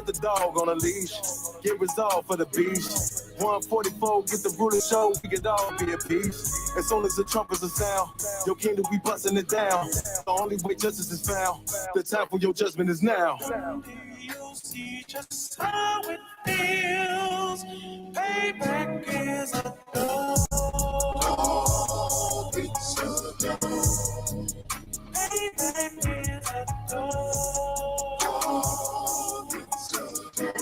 put the dog on a leash. Get resolved for the beast. 144, get the ruler show, we could all be at peace. As soon as the trumpets are sound, your kingdom, we busting it down. The only way justice is found, the time for your judgment is now. You'll see just how it feels. Payback is a dog. It's a dog. Payback is a dog. It's a dog.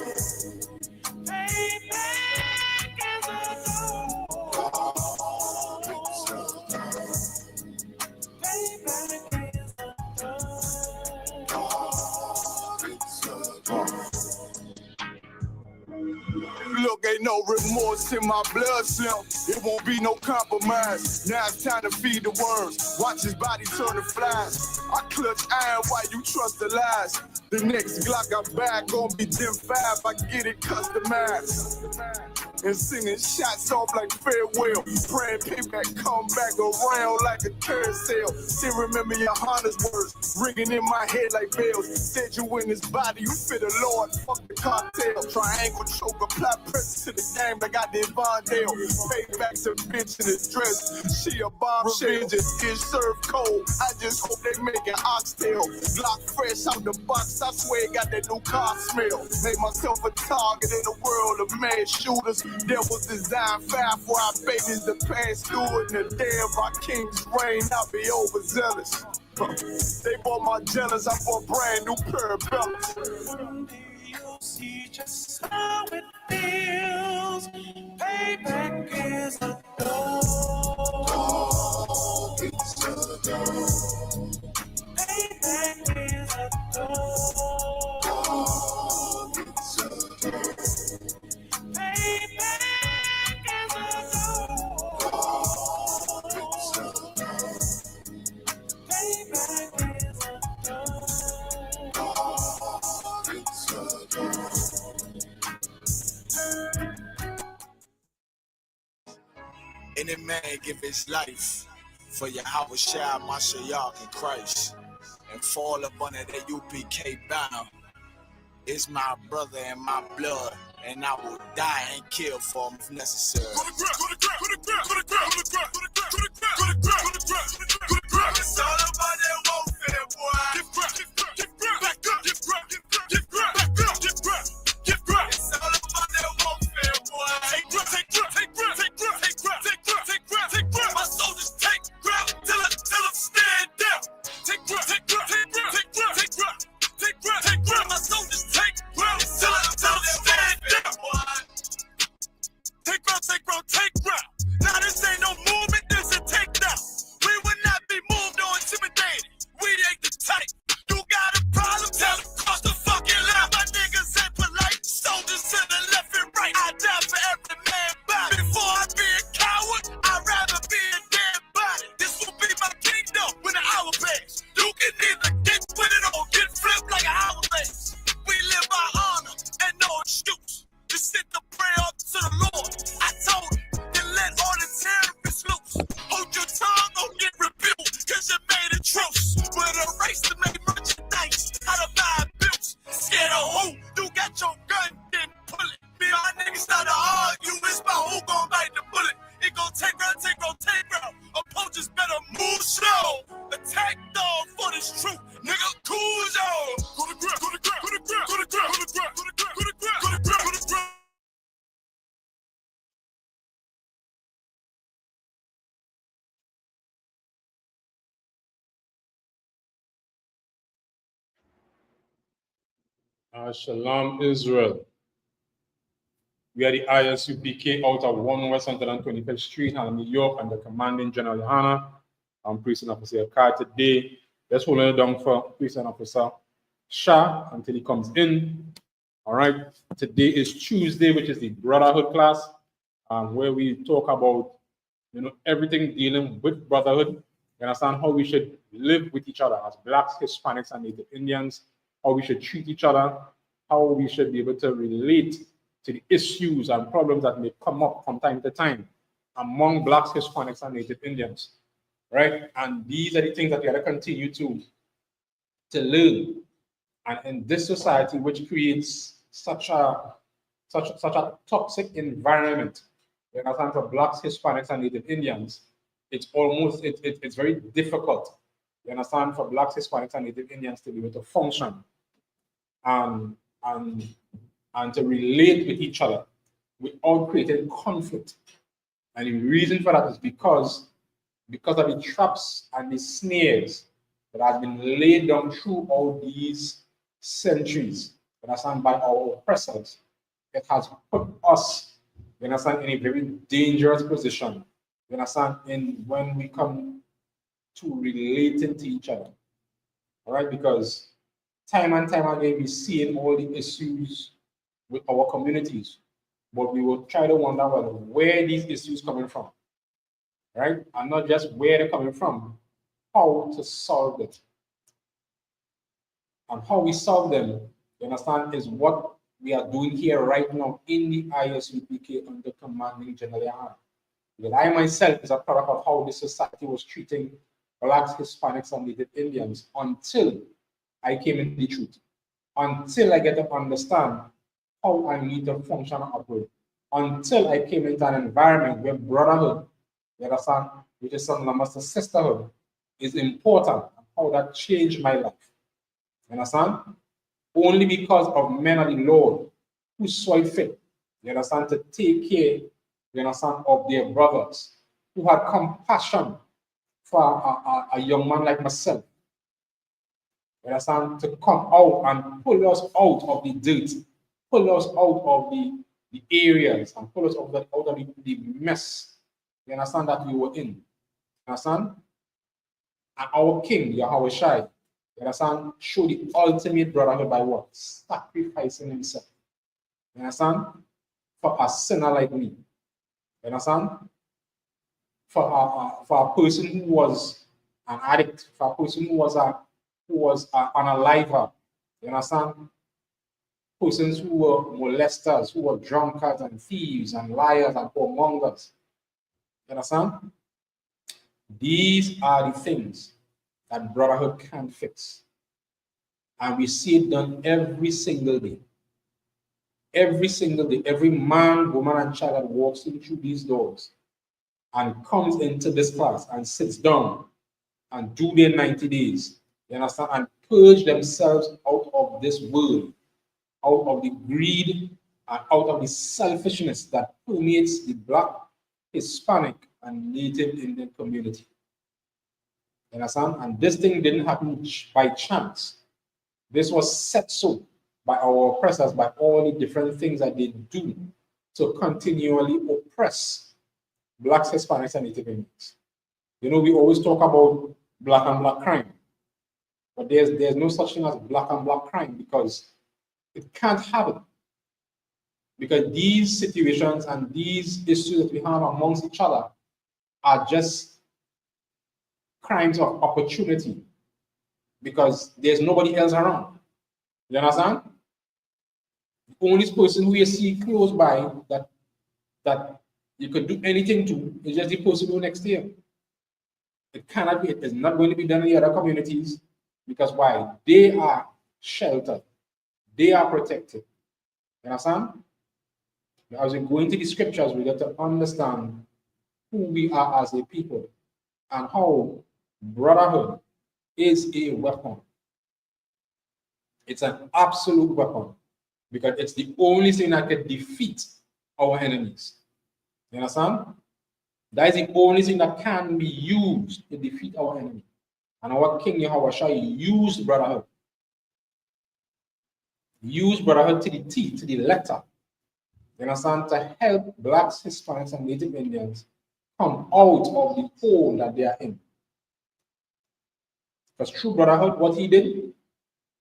Payback is a dog. It's a dog. Payback is a dog. Look, ain't no remorse in my blood, Slim. It won't be no compromise. Now it's time to feed the worms. Watch his body turn to flies. I clutch iron while you trust the lies. The next Glock I bag gon' be Gen 5. I get it customized. And singing shots off like farewell. Praying payback come back around like a carousel. Still remember your Honda's words ringing in my head like bells. Said you in his body, you fit the Lord, fuck the cartel. Triangle choke, apply pressure to the game like I did Vondale. Payback to bitch in his dress. She a bombshell, just get served cold. I just hope they make an oxtail. Glock fresh out the box, I swear it got that new car smell. Made myself a target in a world of mad shooters. There was designed fire for our babies to pass through it. In the day of our king's reign, I'll be overzealous. They bought my jealous, I bought a brand new pair of belts. You'll see just how it feels. Payback is a dog. It's a dog. Payback is a dog. It's a dog. Payback is a dog. It's a dog. Payback is a dog. It's a dog. Any man give his life for Yahweh Shai, Mashiach, and Christ, and fall up under the UPK banner. It's my brother and my blood, and I will die and kill for him if necessary. It's all about that warfare, boy. Back up, it's all about that warfare, boy. My soldiers take ground till I stand down. Take ground. My soldiers take ground till I stand down. Take ground. Now this ain't no movement, this a takedown. We will not be moved or intimidated. We ain't the type. You got a problem, tell them cross the fucking line. My niggas ain't polite. Soldiers to the left and right. I die for every man body. Before I be a coward, I'd rather be a dead body. This will be my kingdom when the hour pass. You can either get with it or get flipped like an hourglass. We live by honor and no excuse. Just sit the prayer up to the Lord. I told him, then let all the terrorists loose. Hold your tongue or get rebuked, cause you made a truce. With a race to make merchandise, how to buy bills. Scared of who? You got your gun, then pull it. Me and my niggas start to argue, it's about who gon' bite the bullet. It gon' take round. Opponents better move slow. Attack dog for this truth. Nigga, cool zone. Go to ground. Shalom, Israel. We are the ISUPK out of 1 West 125th Street, Harlem, New York, under Commanding General Yohana. I'm Precinct Officer Car today. Let's hold it down for Precinct Officer Shah until he comes in. All right. Today is Tuesday, which is the Brotherhood class, where we talk about, everything dealing with brotherhood. You understand how we should live with each other as Blacks, Hispanics, and Native Indians. How we should treat each other, how we should be able to relate to the issues and problems that may come up from time to time among Blacks, Hispanics, and Native Indians, right? And these are the things that we have to continue to learn. And in this society, which creates such a toxic environment, you understand, for Blacks, Hispanics, and Native Indians, it's very difficult, you understand, for Blacks, Hispanics, and Native Indians to be able to function and and and to relate with each other without creating conflict. And the reason for that is because of the traps and the snares that have been laid down throughout these centuries, you understand, by our oppressors. It has put us, you understand, in a very dangerous position, you understand, in when we come to relating to each other. All right, because time and time again we see all the issues with our communities, but we will try to wonder, well, where these issues coming from, right? And not just where they're coming from, how to solve it. And how we solve them, you understand, is what we are doing here right now in the ISUPK under commanding General Yahan. Because I myself is a product of how this society was treating Blacks, Hispanics, and Native Indians until I came into the truth, until I get to understand how I need to function and operate, until I came into an environment where brotherhood, you understand, which is something almost a sisterhood, is important, and how that changed my life. You understand? Only because of men of the Lord who saw it fit, you understand, to take care, you understand, of their brothers, who had compassion for a young man like myself, you understand, to come out and pull us out of the dirt, pull us out of the areas, and pull us out of the mess, you understand, that we were in. You understand? And our King, Yahweh Shai, you understand, showed the ultimate brotherhood by what? Sacrificing himself. You understand? For a sinner like me. You understand? For a person who was an addict, for a person who was an unaliver. You understand? Persons who were molesters, who were drunkards and thieves and liars and whoremongers. You understand? These are the things that brotherhood can't fix. And we see it done every single day. Every single day, every man, woman, and child that walks in through these doors and comes into this class and sits down and do their 90 days, you understand, and purge themselves out of this world, out of the greed, and out of the selfishness that permeates the Black, Hispanic, and Native Indian community. You understand? And this thing didn't happen by chance. This was set so by our oppressors, by all the different things that they do to continually oppress Blacks, Hispanics, and Native Indians. You know, we always talk about black and black crime, but there's no such thing as black and black crime, because it can't happen. Because these situations and these issues that we have amongst each other are just crimes of opportunity, because there's nobody else around. You understand? The only person who you see close by that you could do anything to is just the person who next to you. It cannot be, it is not going to be done in the other communities, because why? They are sheltered, they are protected. You understand? As we go into the scriptures, we get to understand who we are as a people and how brotherhood is a weapon. It's an absolute weapon, because it's the only thing that can defeat our enemies. You understand? That is the only thing that can be used to defeat our enemy. And our King Yahweh Shai used brotherhood. Used brotherhood to the T, to the letter. You understand? To help Blacks, Hispanics, and Native Indians come out of the hole that they are in. Because through brotherhood, what he did,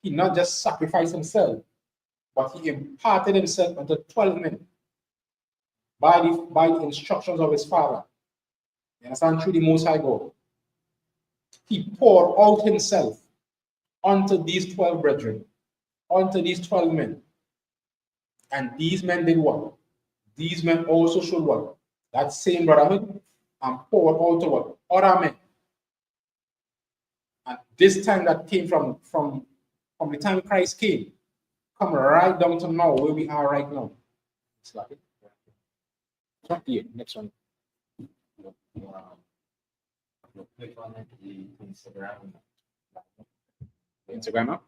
he not just sacrificed himself, but he imparted himself unto 12 men by the instructions of his father. You understand? Through the Most High God. He poured out himself unto these 12 brethren, unto these 12 men. And these men did what? These men also showed what? That same brotherhood, and poured out to what? Other men. And this time that came from the time Christ came, come right down to now, where we are right now. It's like 28, next one. Click on the Instagram. Instagram now?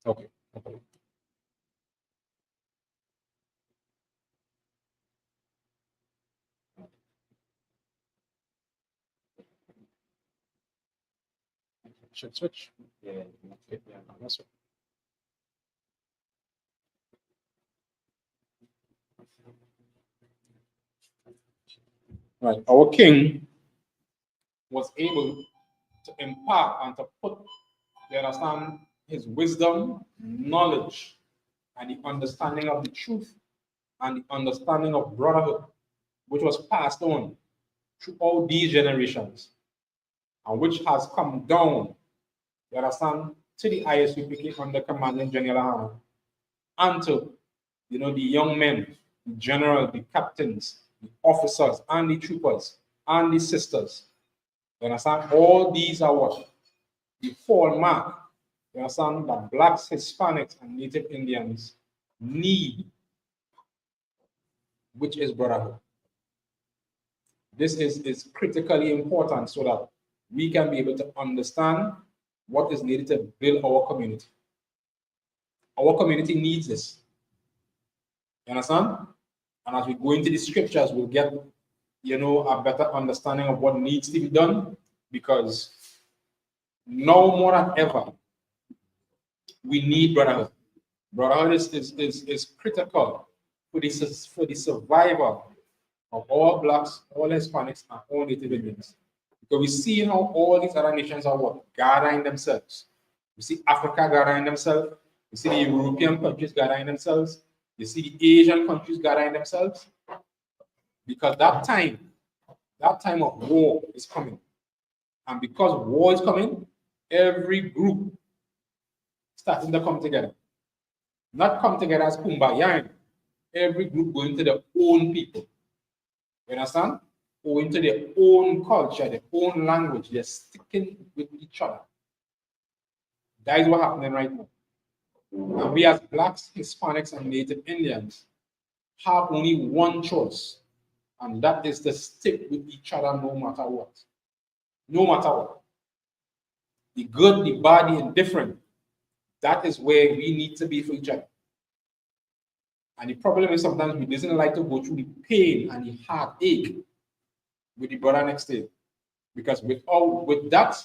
Okay. Okay. Should switch. Yeah. Okay. That's right. Right. Our king was able to impart and to put, you understand, his wisdom, knowledge, and the understanding of the truth and the understanding of brotherhood, which was passed on through all these generations and which has come down, you understand, to the ISUPK under commanding General Hana, and to, you know, the young men, the general, the captains, the officers, and the troopers, and the sisters. You understand? All these are what? The hallmark, you understand, that blacks, Hispanics, and Native Indians need, which is brotherhood. This is critically important so that we can be able to understand what is needed to build our community. Our community needs this. You understand? And as we go into the scriptures, we'll get, you know, a better understanding of what needs to be done, because now more than ever, we need brotherhood. Brotherhood is critical for the survival of all blacks, all Hispanics, and all Native Indians. Because we see how all these other nations are what? Gathering themselves. We see Africa gathering themselves. We see the European countries gathering themselves. You see the Asian countries gathering themselves. Because that time of war is coming. And because war is coming, every group starting to come together. Not come together as kumbaya. Every group going to their own people. You understand? Going to their own culture, their own language. They're sticking with each other. That is what's happening right now. And we as blacks, Hispanics, and Native Indians have only one choice, and that is to stick with each other no matter what. No matter what. The good, the bad, the indifferent. That is where we need to be for each other. And the problem is sometimes we doesn't like to go through the pain and the heartache with the brother next day. Because with that,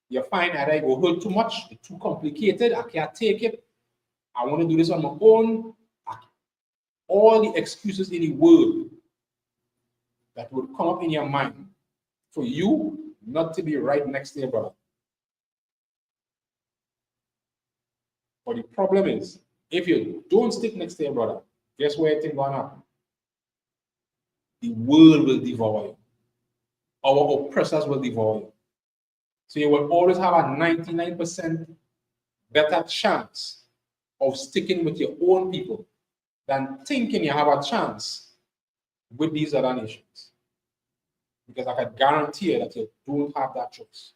you find either I go hurt too much, it's too complicated, I can't take it, I want to do this on my own. All the excuses in the world that would come up in your mind for you not to be right next to your brother. But the problem is, if you don't stick next to your brother, guess where things going to happen? The world will devour you. Our oppressors will devour you. So you will always have a 99% better chance of sticking with your own people than thinking you have a chance with these other nations. Because I can guarantee you that you don't have that choice.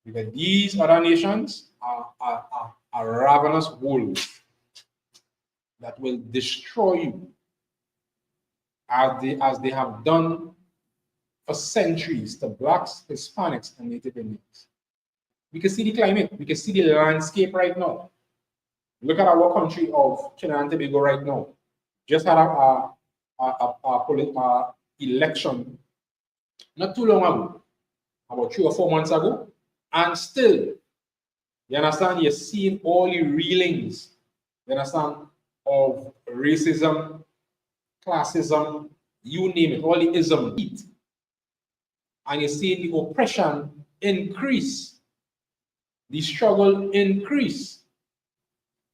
Because these other nations are ravenous wolves that will destroy you as they have done for centuries to blacks, Hispanics, and Native Indians. We can see the climate, we can see the landscape right now. Look at our country of Trinidad and Tobago right now. Just had a election not too long ago, about 3 or 4 months ago, and still, you understand, you're seeing all the reelings, you understand, of racism, classism, you name it, all the ism, and you're seeing the oppression increase, the struggle increase,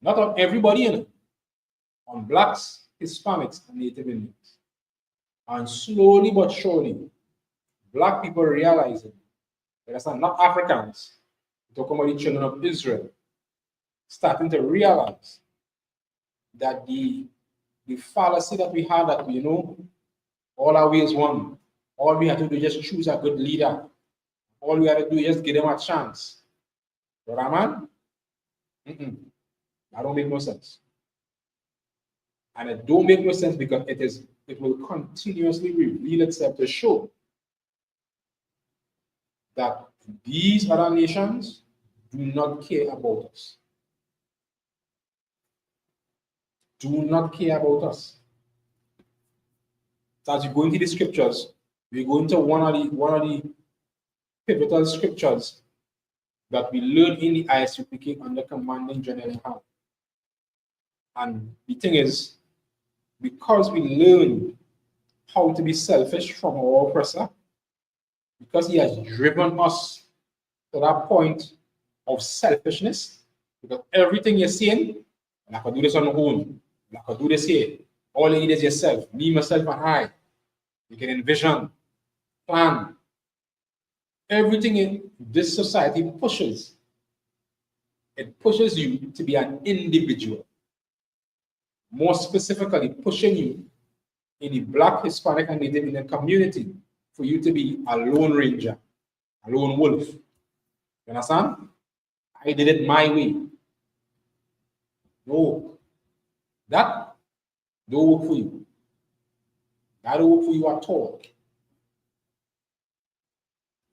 not on everybody in it, on blacks, Hispanics, and Native Indians. And slowly but surely, black people realizing that not Africans, talking about the children of Israel, starting to realize that the fallacy that we had, that we know all our ways one, all we have to do is just choose a good leader, All we gotta do is just give them a chance. But man, that don't make no sense. And it don't make no sense because it will continuously reveal itself to show that these other nations do not care about us. Do not care about us. So as you go into the scriptures, we go into one of the pivotal scriptures that we learn in the ISUPK under commanding general. And the thing is, because we learn how to be selfish from our oppressor, because he has driven us to that point of selfishness, because everything you're saying, I can do this on my own, I can do this here. All you need is yourself, me, myself, and I. You can envision, plan. Everything in this society pushes. It pushes you to be an individual. More specifically, pushing you in the Black, Hispanic, and Native Indian community for you to be a lone ranger, a lone wolf. You understand? I did it my way. No. That don't work for you. That don't work for you at all.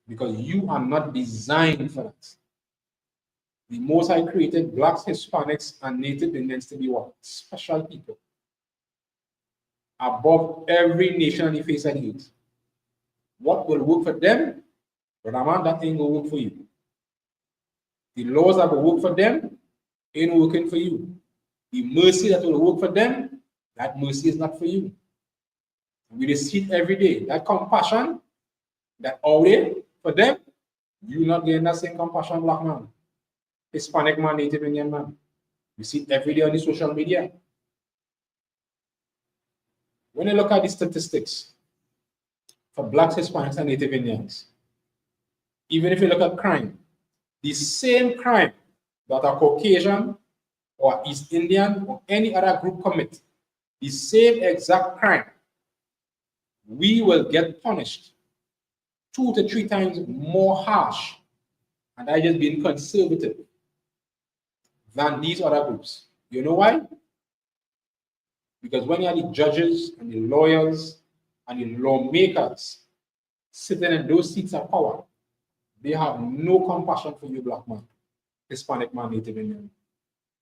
Because you are not designed for that. The Most High created Blacks, Hispanics, and Native Indians to be what? Special people. Above every nation on the face of the earth. What will work for them, brother man, that ain't gonna work for you. The laws that will work for them ain't working for you. The mercy that will work for them, that mercy is not for you. We just see it every day. That compassion, that always for them, you not getting that same compassion, Black man, Hispanic man, Native Indian man. You see it every day on the social media. When you look at the statistics for Blacks, Hispanics, and Native Indians, even if you look at crime, the same crime that a Caucasian or East Indian or any other group commit, the same exact crime, we will get punished 2 to 3 times more harsh, and I just being conservative, than these other groups. You know why? Because when you are the judges and the lawyers and the lawmakers sitting in those seats of power, they have no compassion for you, Black man, Hispanic man, Native Indian.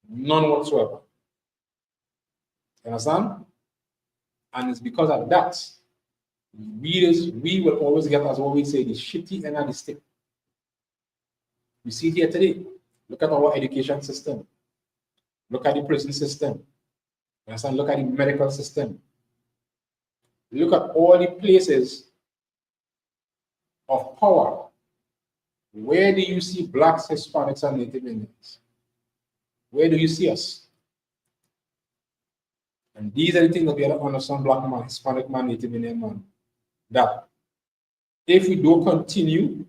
None whatsoever. You understand? And it's because of that, we will always get, as what we say, the shitty end of the stick. We see it here today. Look at our education system. Look at the prison system. You understand? Look at the medical system. Look at all the places of power. Where do you see Blacks, Hispanics, and Native Indians? Where do you see us? And these are the things that we have to understand, Black man, Hispanic man, Native Indian man. That if we don't continue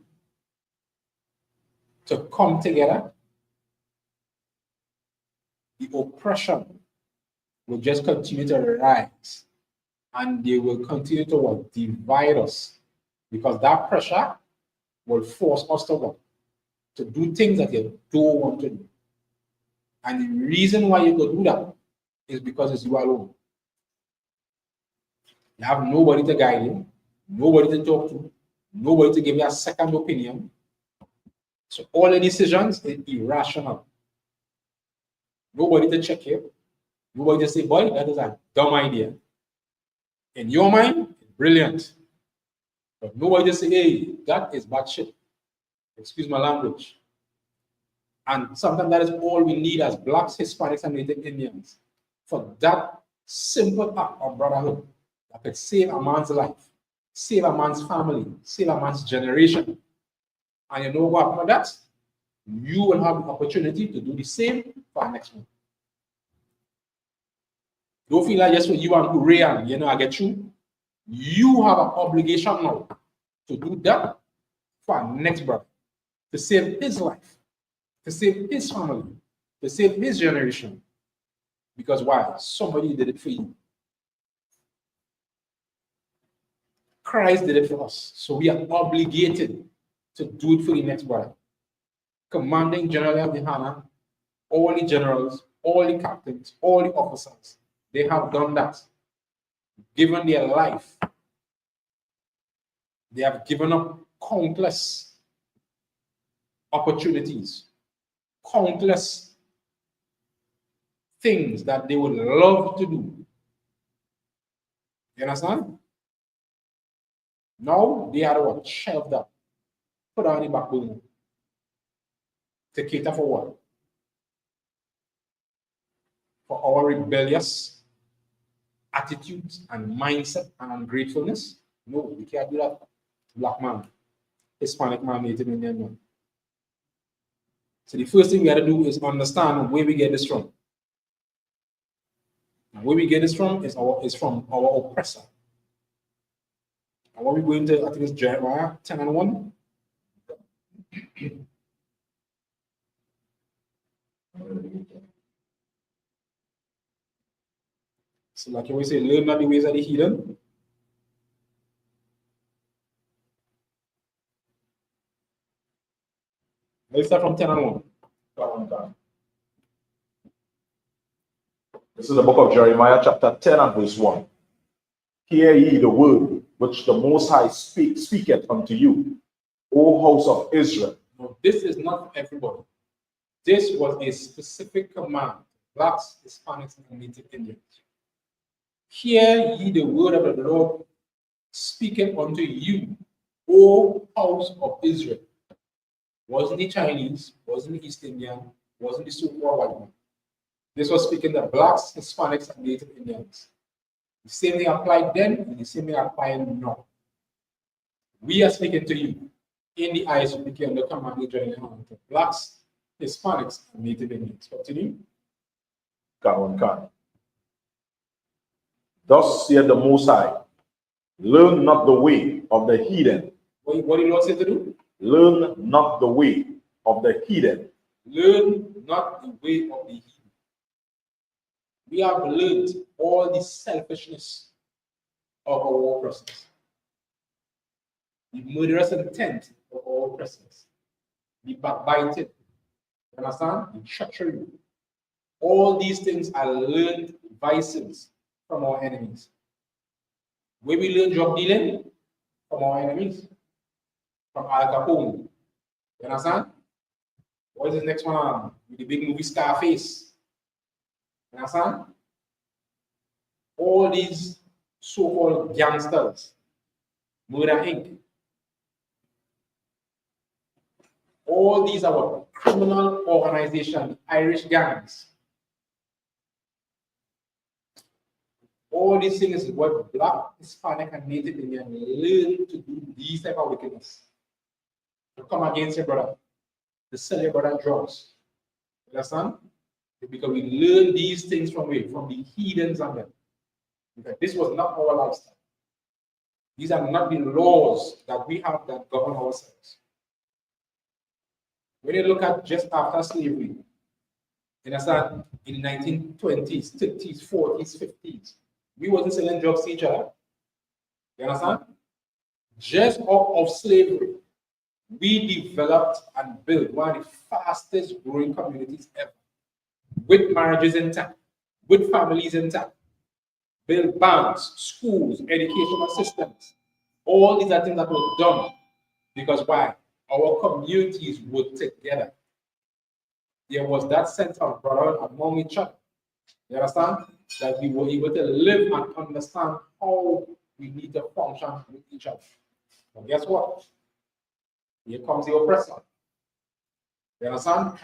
to come together, the oppression will just continue to rise, and they will continue to divide us, because that pressure will force us to do things that you don't want to do. And the reason why you could do that is because it's you alone. You have nobody to guide you, nobody to talk to, nobody to give you a second opinion. So all the decisions are irrational. Nobody to check you. Nobody to say, boy, that is a dumb idea. In your mind, brilliant. But nobody to say, hey, that is bad shit. Excuse my language. And sometimes that is all we need as Blacks, Hispanics, and Native Indians, for that simple act of brotherhood that could save a man's life, save a man's family, save a man's generation. And you know what happened with that? You will have the opportunity to do the same for our next one. Don't feel like just for you and Urian, you know, I get you. You have an obligation now to do that for our next brother, to save his life, to save his family, to save his generation. Because why? Somebody did it for you. Christ did it for us. So we are obligated to do it for the next brother. Commanding General of the Hana, all the generals, all the captains, all the officers, they have done that. Given their life, they have given up countless opportunities, countless things that they would love to do. You understand? Now they are what? Shelved up, put on the back burner to cater for what? For our rebellious attitudes and mindset and ungratefulness? No, we can't do that. Black man, Hispanic man, Native Indian man. So the first thing we have to do is understand where we get this from. And where we get this from is from our oppressor. And what we're going to, I think it's Jeremiah 10:1. So like you always say, learn not the ways of the heathen. Let's start from 10:1. This is the book of Jeremiah, chapter 10 and verse 1. Hear ye the word which the Most High speaketh unto you, O house of Israel. No, this is not for everybody. This was a specific command. Blacks, Hispanics, and Native Indians. Hear ye the word of the Lord speaketh unto you, O house of Israel. Wasn't the Chinese, wasn't the East Indian, wasn't the so-called white man. This was speaking to blacks, Hispanics, and Native Indians. The same thing applied then, and the same thing applied now. We are speaking to you in the ISUPK under command general to blacks, Hispanics, and Native Indians. Continue. Thus saith the Most High, learn not the way of the heathen. What did the Lord say to do? Learn not the way of the heathen. Learn not the way of the heathen. We have learned all the selfishness of our oppressors, the murderous intent of our oppressors, the backbiting, you understand? The treachery. All these things are learned vices from our enemies. Where we learn drug dealing? From our enemies. From Al Capone. You understand? What is the next one? With the big movie Scarface. You understand? All these so-called gangsters, Murder Inc. All these are what? Criminal organizations, Irish gangs. All these things is what Black, Hispanic, and Native Indian learn to do these type of wickedness. To come against your brother, to sell your brother drugs. You understand? Because we learn these things from where? From the heathens and them. Okay. This was not our lifestyle. These are not the laws that we have that govern ourselves. When you look at just after slavery, you understand, in the 1920s, 30s, 40s, 50s, we wasn't selling drugs to each other. You understand? Just off of slavery, we developed and built one of the fastest growing communities ever. With marriages intact, with families intact, build banks, schools, educational systems. All these are things that were done because why? Our communities were together. There was that sense of brotherhood among each other. You understand? That we were able to live and understand how we need to function with each other. And guess what? Here comes the oppressor. You understand?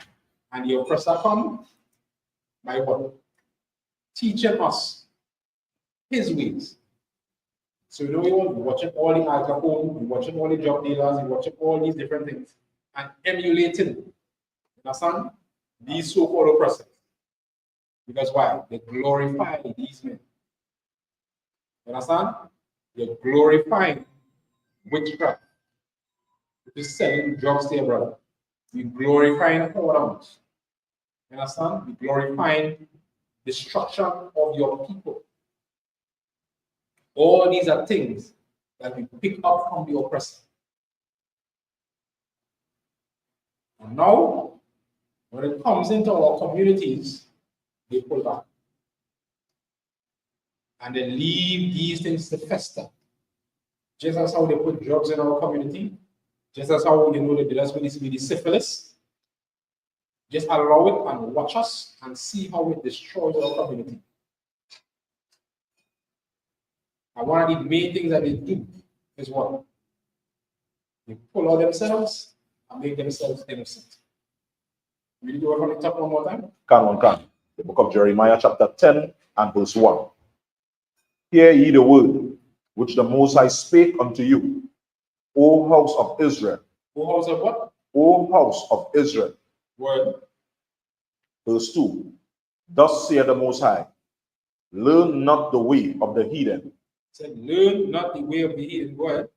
And the oppressor comes by what? Teaching us his ways. So you know we're watching all the Al Capone, we're watching all the drug dealers, we're watching all these different things and emulating, you understand? These so-called oppressors. Because why? They glorify these men. You understand? They're glorifying witchcraft. They're selling drugs to your brother. We're glorifying whoredoms. You understand? We're glorifying destruction of your people. All these are things that we pick up from the oppressor. And now, when it comes into our communities, they pull back. And they leave these things to fester. Just as how they put drugs in our community, just as how they did us with the syphilis. Just allow it and watch us and see how it destroys our community. And one of the main things that they do is what? They pull out themselves and make themselves innocent. Will you do it from the top one more time? Can. The book of Jeremiah, chapter 10 and verse 1. Hear ye the word which the Most High spake unto you, O house of Israel. O house of what? O house of Israel. Word. Verse 2. Thus saith the Most High, learn not the way of the heathen. Said, learn not the way of the heathen. Go ahead.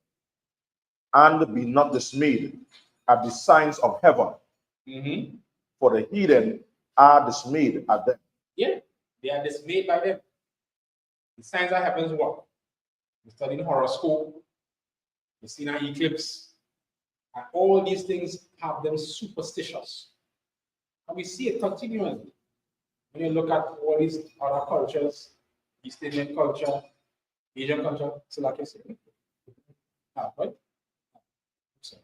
And be not dismayed at the signs of heaven. For the heathen are dismayed at them. Yeah, they are dismayed by them. The signs of heaven is what? You're studying horoscope, you've seen an eclipse, and all these things have them superstitious. And we see it continually. When you look at all these other cultures, East Indian culture, Asian culture, so like I said, right? So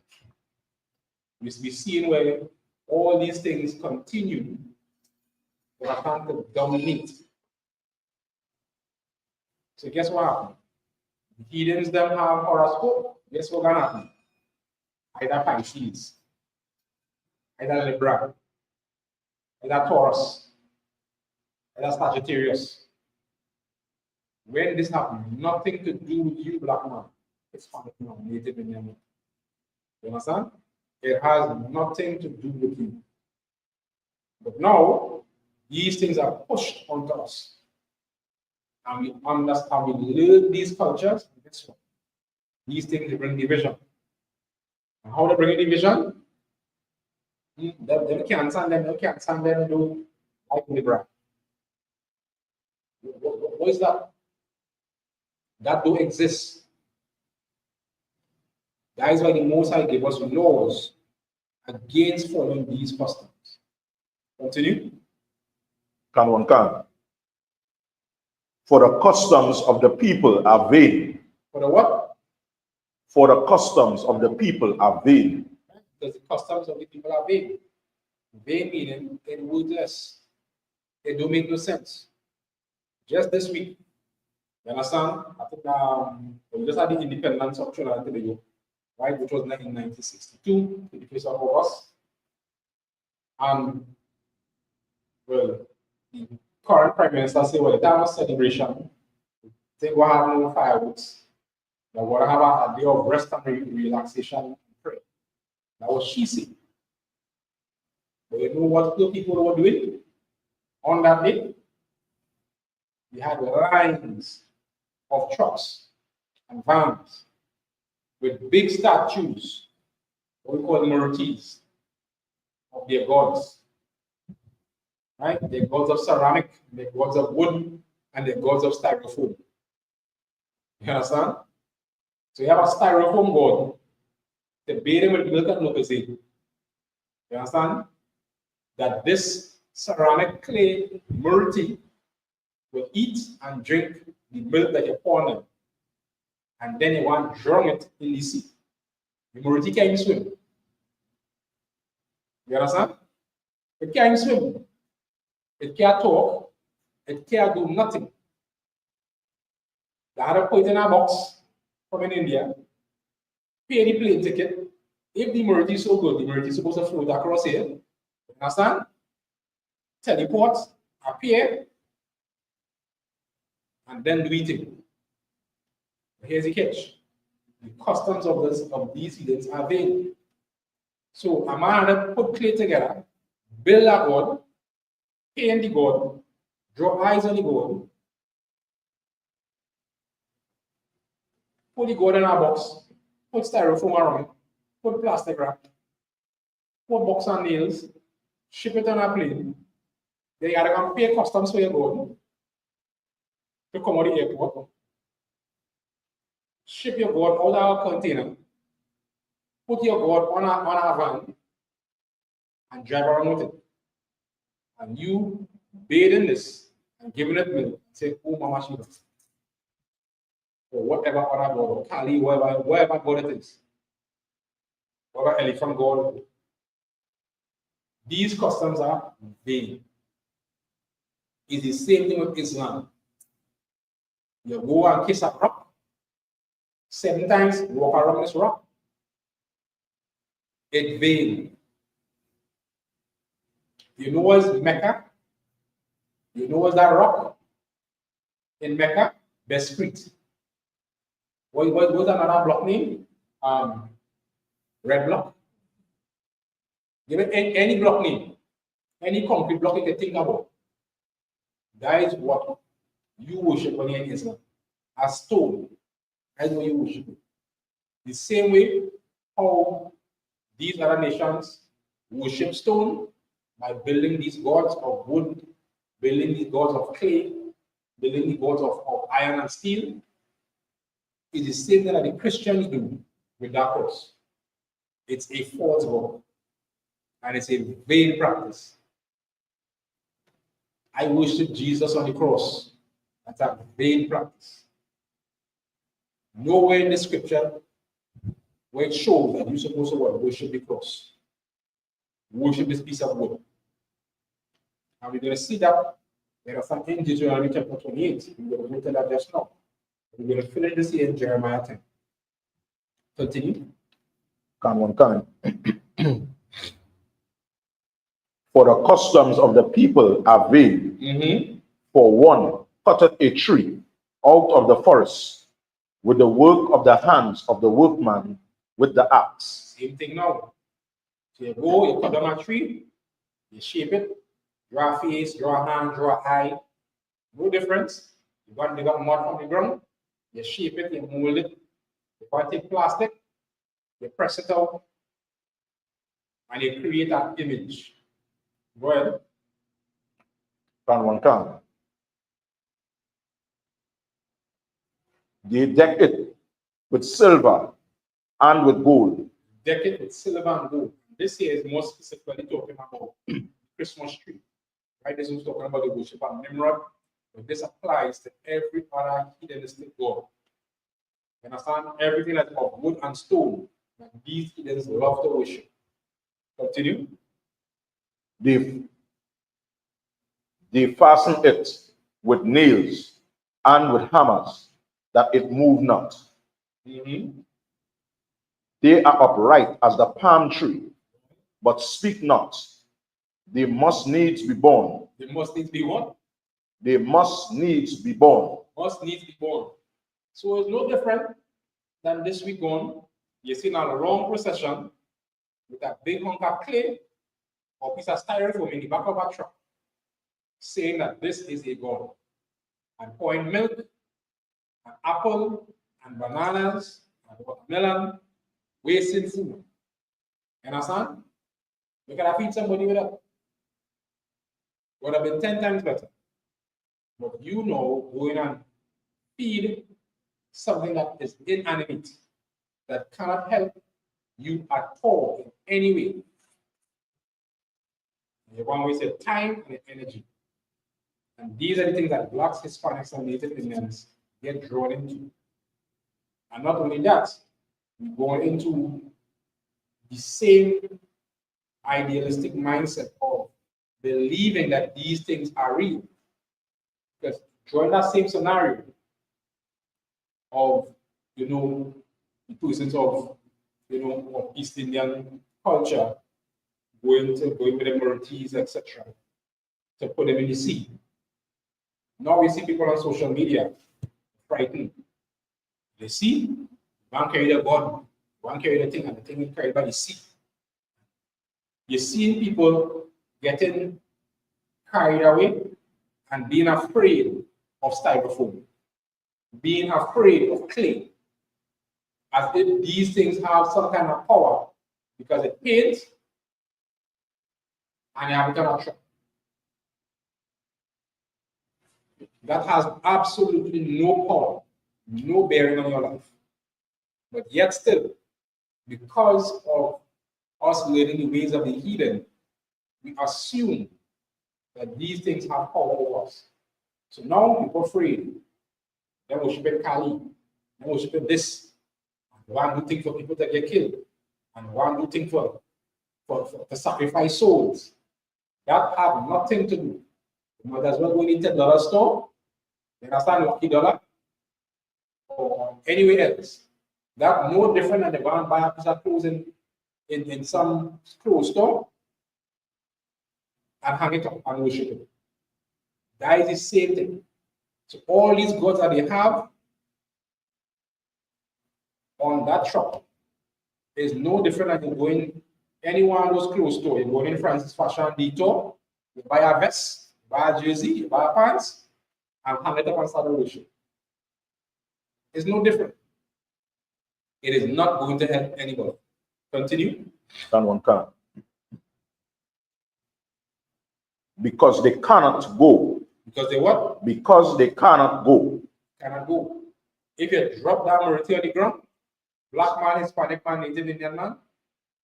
we see where all these things continue to attempt to dominate. So guess what happened? The heathens them have horoscope. Guess what gonna happen? Either Pisces, either Libra, either Taurus, either Sagittarius. When this happens, nothing to do with you, black man. It's from Native Indian. You understand? It has nothing to do with you. But now, these things are pushed onto us. And we understand, we learn these cultures. Guess what? These things bring division. And how they bring division? They can't stand them, do like Libra. What is that? That don't exist. That is why the Most High gave us laws against following these customs. Continue. Can. For the customs of the people are vain. For the what? For the customs of the people are vain. Because the customs of the people are vain. Vain meaning it's worthless. It don't make no sense. Just this week, you understand? I think we just had the independence of Trinidad and Tobago, right? Which was in 1962, the 1st of August. And well, the current Prime Minister said, well, the time of celebration, they will have no fireworks. They will have a day of rest and relaxation and pray. That was she said. But you know what the people were doing on that day? They had lines of trucks and vans with big statues, what we call Murutis, of their gods. Right? Their gods of ceramic, their gods of wood, and their gods of styrofoam. You understand? So you have a styrofoam god, the bathe with milk and locust. You understand? That this ceramic clay Murti will eat and drink the milk that you pour on them. And then you want to drown it in the sea. The Murti can't swim. You understand? It can't swim. It can't talk. It can't do nothing. They had to put it in a box from in India, pay the plane ticket. If the Murti is so good, the Murti is supposed to float across here. You understand? Teleport, appear, and then do eating. Here's the catch. The customs of these heathens are vain. So a man put clay together, build a god, paint the god, draw eyes on the god, put the god in a box, put styrofoam around, put plastic wrap, put box and nails, ship it on a plane. They gotta come pay customs for your god to come out of the airport, ship your god out of a container, put your god on a van, and drive around with it. And you bathe in this and giving it milk and say, oh, Mama Shiva. Or whatever other god, or Kali, whatever god it is. Whatever elephant god. These customs are vain. It's the same thing with Islam. You go and kiss a rock 7 times, walk around this rock. It's vain. You know what's Mecca? You know what's that rock? In Mecca? Besprit. What's another block name? Red block. Give it any block name, any concrete block you can think about. That is what you worship when you're in Islam. A stone. That's what you worship. The same way how these other nations worship stone by building these gods of wood, building these gods of clay, building the gods of iron and steel. It's the same thing that the Christians do with that cross. It's a false god. And it's a vain practice. I worship Jesus on the cross. That's a vain practice. Nowhere in the scripture where it shows that you're supposed to worship the cross. Worship this piece of wood. And we're going to see that there are some in Deuteronomy chapter 28. We're going to go to that just now. We're going to finish this here in Jeremiah 10. Continue. Can. For the customs of the people are vain. For one cutteth a tree out of the forest with the work of the hands of the workman with the axe. Same thing now. So you go, you cut down a tree, you shape it, draw a face, draw a hand, draw an eye. No difference. You got mud from the ground, you shape it, you mold it. You got take plastic, you press it out, and you create an image. Go ahead. Can. They deck it with silver and with gold. Deck it with silver and gold. This here is more specifically talking about Christmas tree. Right? This is talking about the worship of Nimrod, but this applies to every other heathenistic god. You understand? Everything that's of wood and stone that these heathens love to worship. Continue. They fasten it with nails and with hammers, that it move not. They are upright as the palm tree, but speak not. They must needs be born. They must needs be what? They must needs be born. Must needs be born. So it's no different than this week on. You see now a long procession with a big hunk of clay or piece of styrofoam in the back of a truck, saying that this is a god, and pouring milk, and apple, and bananas, and watermelon, wasting food. You understand? You can feed somebody with that. Would have been 10 times better. But you know, going and feed something that is inanimate, that cannot help you at all in any way. You want to waste your time and your energy. And these are the things that Blacks, Hispanics, and Native Indians get drawn into. And not only that, we go into the same idealistic mindset of believing that these things are real. Because during that same scenario of, the persons of, of East Indian culture going with the Marathis, etc., to put them in the sea. Now we see people on social media frightened. They see one carry the god, one carry the thing, and the thing is carried by the sea. You're seeing people getting carried away and being afraid of styrofoam, being afraid of clay, as if these things have some kind of power because it paints and you have it on a truck. That has absolutely no power, no bearing on your life. But yet still, because of us learning the ways of the heathen, we assume that these things have power over us. So now people afraid. They're worshiping Kali. They're worshiping this. And one do thing for people to get killed. And one do thing for to sacrifice souls. That have nothing to do. You might as well go in $10 store. You understand, Lucky Dollar? Or anywhere else. That no different than the one buy a piece of clothes in some clothes store and hang it up and worship it. That is the same thing. So all these gods that they have on that shop is no different than you going any one of those clothes store. You go in Francis Fashion Detour, you buy a vest, you buy a jersey, you buy a pants, and hang it up and start worship. It's no different. It is not going to help anybody. Continue. Can one can. Because they cannot go. Because they what? Because they cannot go. Cannot go. If you drop that morality on the ground, black man, Hispanic man, Native Indian man,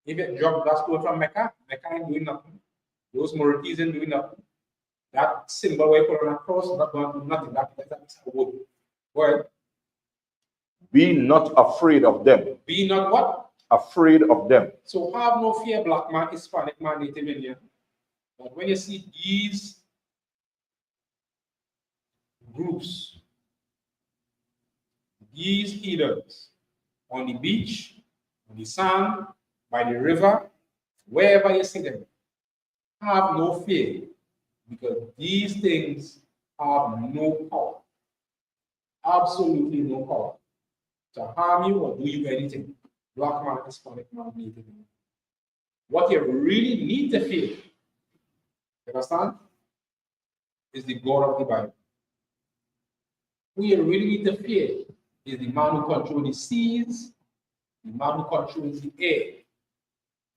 if you drop that stone from Mecca, Mecca ain't doing nothing. Those moralities ain't doing nothing. That symbol where you put on a cross, not going to do nothing. That's a wood. Well, be not afraid of them. be not what? Afraid of them. So have no fear, black man, Hispanic man, Native Indian. But when you see these groups, these heathens on the beach, on the sand, by the river, wherever you see them, have no fear, because these things have no power. Absolutely no power to harm you or do you anything. Black man, Hispanic man, Native Indian. What you really need to fear, you understand, is the God of the Bible. Who you really need to fear is the man who controls the seas, the man who controls the air,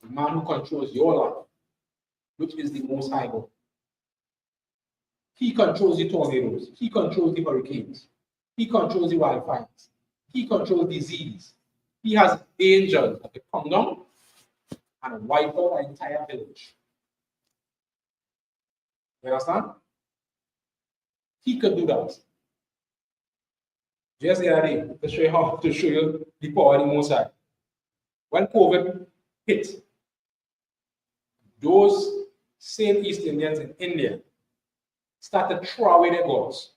the man who controls your life, which is the Most High God. He controls the tornadoes, he controls the hurricanes, he controls the wildfires, he controls disease. He has angels that come down and wipe out an entire village. You understand? He could do that. Just the other day, to show you the power of the Most High. When COVID hit, those same East Indians in India started throwing their gods,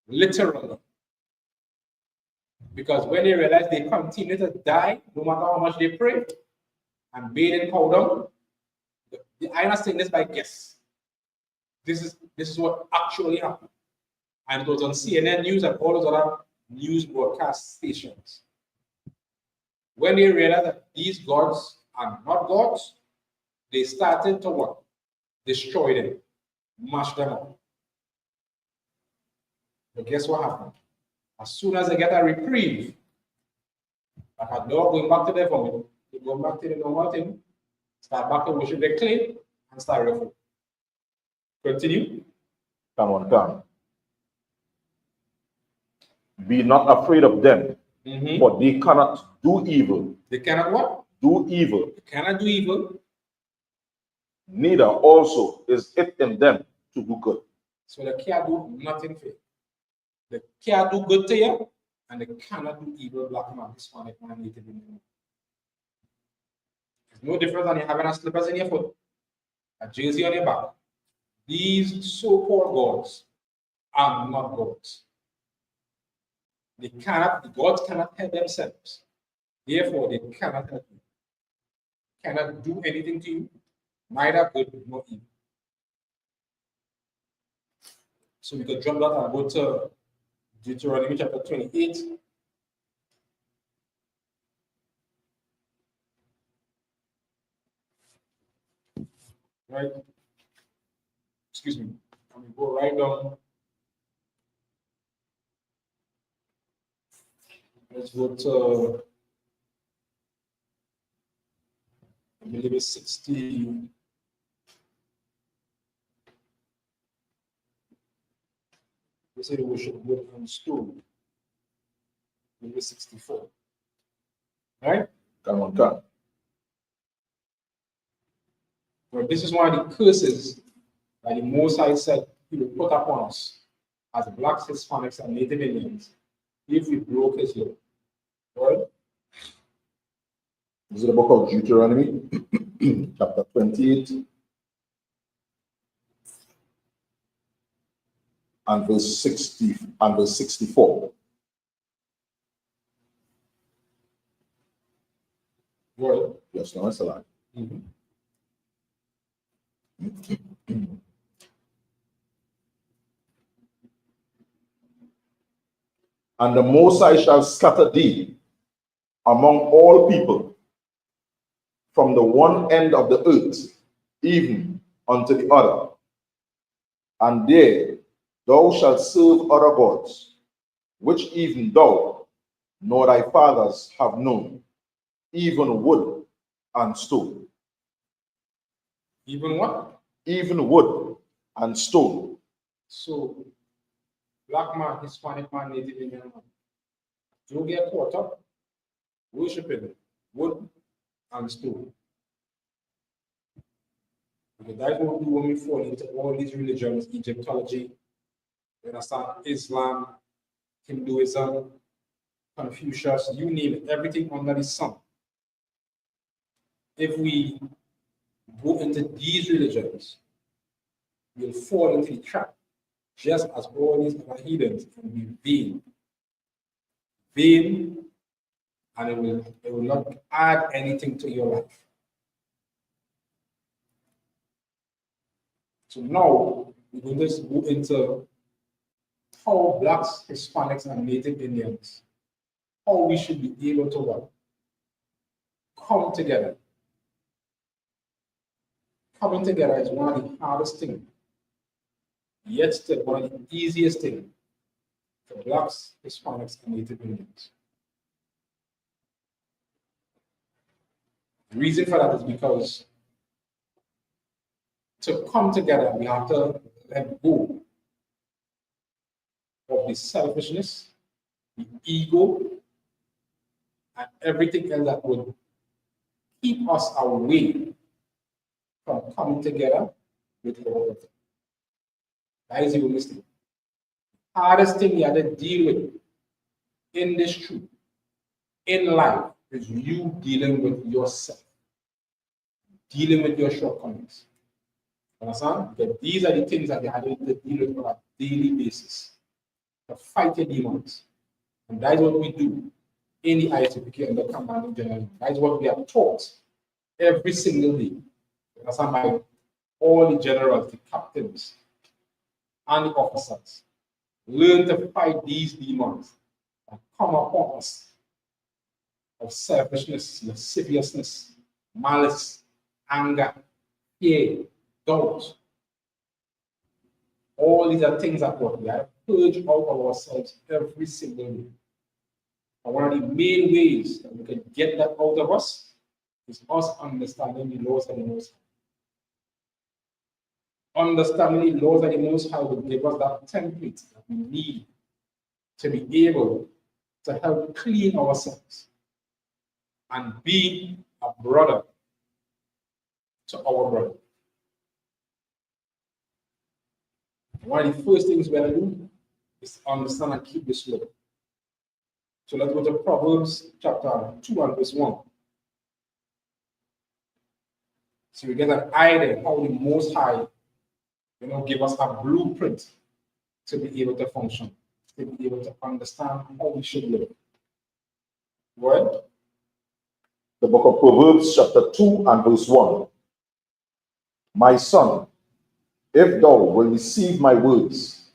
literally. Because when they realized they continue to die, no matter how much they pray, and bathe in cow dung, I am not saying this by guess. This is what actually happened. And it was on CNN News and all those other news broadcast stations. When they realized that these gods are not gods, they started to what? Destroy them, mash them up. But guess what happened? As soon as they get a reprieve, like a dog going back to their vomit, they go back to the normal thing, start back to worship their clay, and start reform. Continue. Come on, come. Be not afraid of them, for they cannot do evil. They cannot what? Do evil. They cannot do evil. Neither also is it in them to do good. So they can't do nothing for you. They can't do good to you, and they cannot do evil, black man, Hispanic man, Native Indian. There's no difference than you having a slippers in your foot, a jersey on your back. These so-called gods are not gods. The gods cannot help themselves. Therefore, they cannot help you. Cannot do anything to you, neither good nor evil. So we could jump that and go to Deuteronomy chapter 28. Right? Excuse me. And we go right down. Let's go to, I believe it's 60. We say we should go from stone. Maybe 64. Right? Come on, come. Well, this is one of the curses that the Most High said he will put upon us as blacks, Hispanics, and Native Indians if we broke his law. Right? This is the book of Deuteronomy, chapter 28, and verse 60 and verse 64. Right? Yes, no, that's a lie. Mm-hmm. And the Most High shall scatter thee among all people, from the one end of the earth even unto the other. And there thou shalt serve other gods, which even thou nor thy fathers have known, even wood and stone. Even what? Even wood and stone. So, black man, Hispanic man, Native Indian man, don't get caught up worshiping wood and stone. Because that's what we do when we fall into all these religions, Egyptology, you understand, Islam, Hinduism, Confucius, you name it, everything under the sun. If we go into these religions, we'll fall into the trap, just as all these other heathens can be vain. Vain, and it will not add anything to your life. So now we're going to go into how blacks, Hispanics, and Native Indians, how we should be able to work, come together. Coming together is one of the hardest things, yet still one of the easiest things for blacks, Hispanics, and Native Indians. The reason for that is because to come together, we have to let go of the selfishness, the ego, and everything else that would keep us away from coming together with our brother. That is the only thing. Hardest thing you have to deal with in this truth, in life, is you dealing with yourself, dealing with your shortcomings. Understand? Because these are the things that you have to deal with on a daily basis to fight your demons. And that is what we do in the ISUPK and the commanding general. That is what we are taught every single day. Understand? By all the generals, the captains, and the officers. Learn to fight these demons that come upon us of selfishness, lasciviousness, malice, anger, fear, doubt. All these are things that we have to purge out of ourselves every single day. And one of the main ways that we can get that out of us is us understanding the laws of the Most High. Understanding the laws of the Most High will give us that template that we need to be able to help clean ourselves and be a brother to our brother. One of the first things we're going to do is to understand and keep this law. So let's go to Proverbs chapter 2 and verse 1. So we get an idea how the Most High, give us a blueprint to be able to function, to be able to understand how we should live. Right? The book of Proverbs, chapter 2 and verse 1. My son, if thou wilt receive my words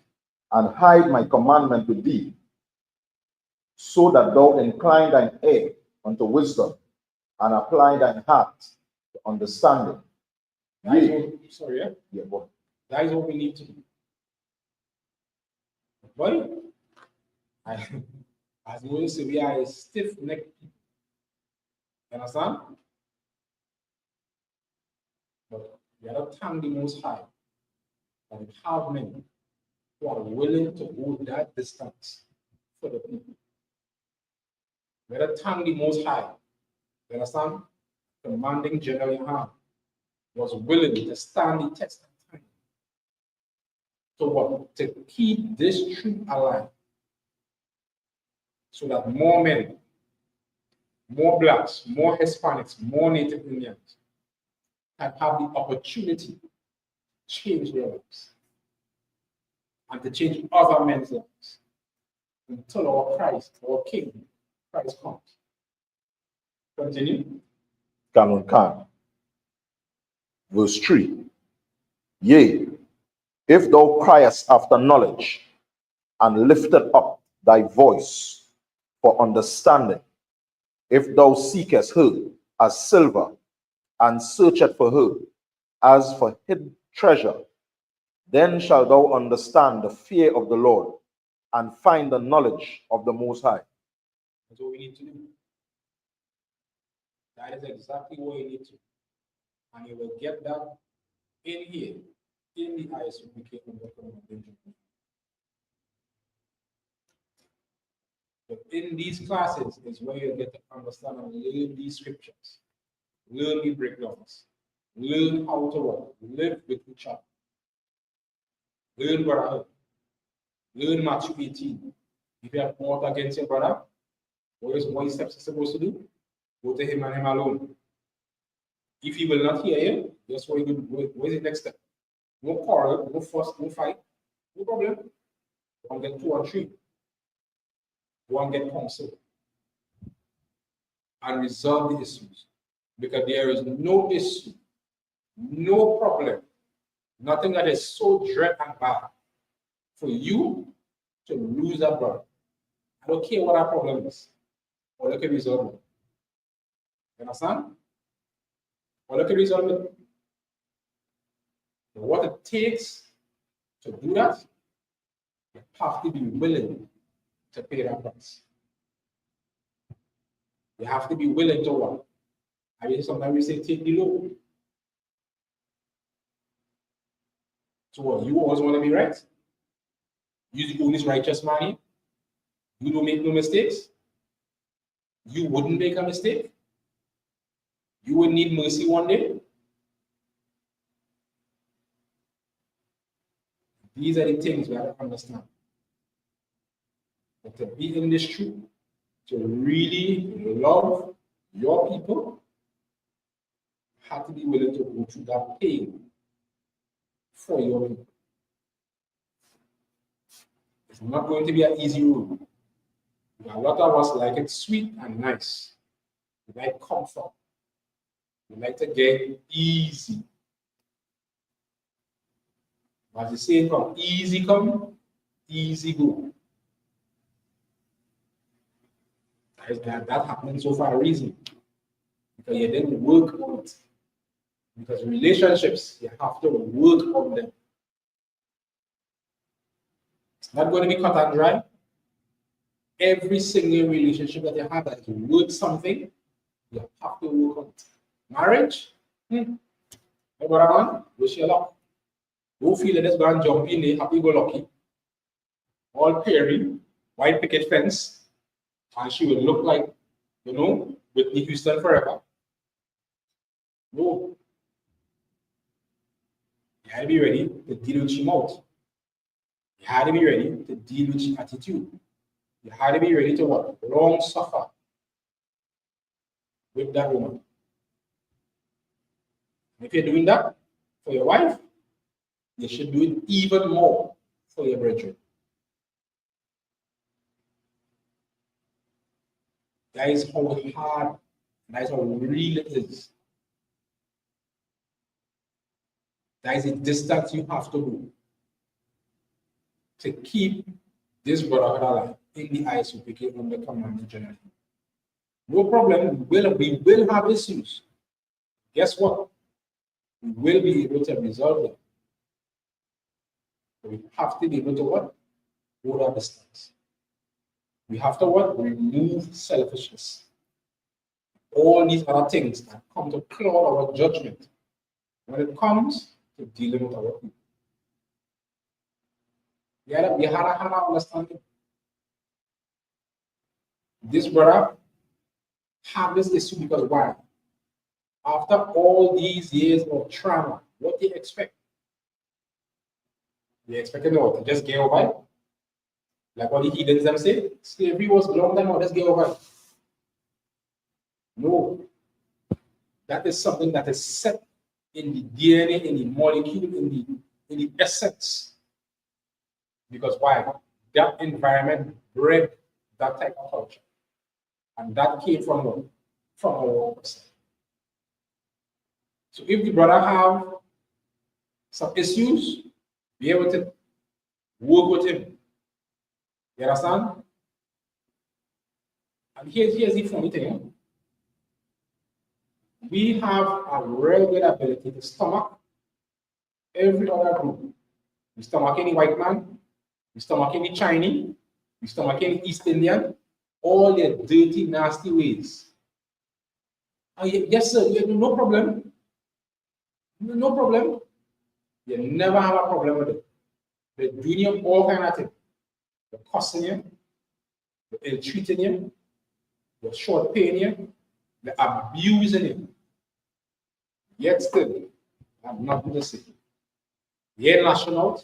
and hide my commandment with thee, so that thou incline thine ear unto wisdom and apply thine heart to understanding. That is what we need to do. But as we say, we are a stiff-necked people. You understand? But we are not thank the Most High that we have men who are willing to go that distance for the people. We are not thank the Most High. You understand? Commanding General Yohan was willing to stand the test of time. So what? To keep this truth alive. So that more men, more blacks, more Hispanics, more Native Indians can have the opportunity to change their lives and to change other men's lives until our Christ, our King, Christ comes. Continue. Canon Khan. Verse 3. Yea, if thou criest after knowledge, and lifted up thy voice for understanding, if thou seekest her as silver, and searchest for her as for hid treasure, then shalt thou understand the fear of the Lord, and find the knowledge of the Most High. That's what we need to do. That is exactly what you need to. And you will get that in here, in the ISUPK recommendation. But in these classes is where you get to understand and learn these scriptures, learn the breakdowns, learn how to live with each other, learn brotherhood, learn Matthew 18. If you have fought against your brother, what is one step supposed to do? Go to him and him alone. If he will not hear you, guess what you do? What is the next step? No quarrel, no fuss, no fight, no problem. Go and get 2 or 3. Go and get counsel and resolve the issues. Because there is no issue, no problem, nothing that is so dread and bad for you to lose that brother. I don't care what our problem is, or look at resolve it. You understand? Or look at resolve it. But what it takes to do that, you have to be willing to pay that price. You have to be willing to what? I mean, sometimes we say take the load. So what? You always want to be right? You the only righteous man. You don't make no mistakes. You wouldn't make a mistake. You would need mercy one day. These are the things we have to understand. But to be in this truth, to really love your people, you have to be willing to go through that pain for your people. It's not going to be an easy road. A lot of us like it sweet and nice. We like comfort. We like to get easy. As you say, from easy come, easy go. That happened so for a reason. Because you didn't work on it. Because relationships, you have to work on them. It's not going to be cut and dry. Every single relationship that you have that is worth something, you have to work on it. Marriage, everyone, wish you luck. Don't feel that it's going to jump in there, happy go lucky. All pairing, white picket fence, and she will look like, you know, Whitney Houston forever. No. You had to be ready to deal with your mouth. You had to be ready to deal with your attitude. You had to be ready to what? Long suffer with that woman. If you're doing that for your wife, you should do it even more for your brethren. That is how hard, that is how real it is. That is the distance you have to go to keep this brotherhood alive in the ISUPK under command general. No problem, we will have issues. Guess what? We will be able to resolve them. We have to be able to what? Hold our distance. We have to what? Remove selfishness. All these other things that come to cloud our judgment when it comes to dealing with our people. We had a understanding. This brother had this issue because why? After all these years of trauma, what do you expect? They expected what? To just get over it? Like what the heathens them say? Slavery was long time, let's get over it. No. That is something that is set in the DNA, in the molecule, in the essence. Because why? That environment bred that type of culture. And that came from what? From our person. So if the brother have some issues, be able to work with him. You understand? And here's the funny thing. We have a real good ability to stomach every other group. We stomach any white man, we stomach any Chinese, we stomach any East Indian, all their dirty, nasty ways. Oh, yes, sir, no problem. No problem. You never have a problem with it. They're doing you all kind of things. They're cussing you, they're ill-treating you, they're short paying you, they're abusing you. Yet still, I'm not going to say. You're lashing out.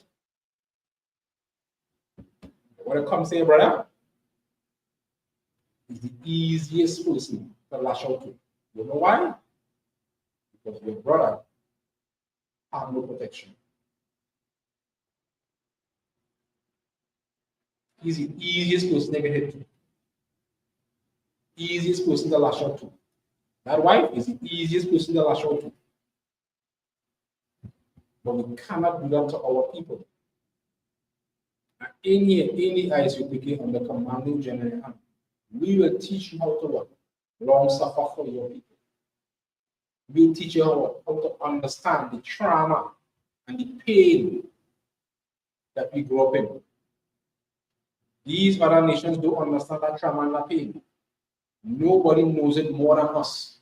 When it comes to your brother, he's the easiest person to lash out to. You know why? Because your brother has no protection. He's the easiest person to get hit to. Easiest person to lash out to. That wife is the easiest person to lash out to. But we cannot do that to our people. In the ISUPK under commanding general, we will teach you how to work, long suffer for your people. We'll teach you how to understand the trauma and the pain that we grew up in. These other nations don't understand that trauma and that pain. Nobody knows it more than us.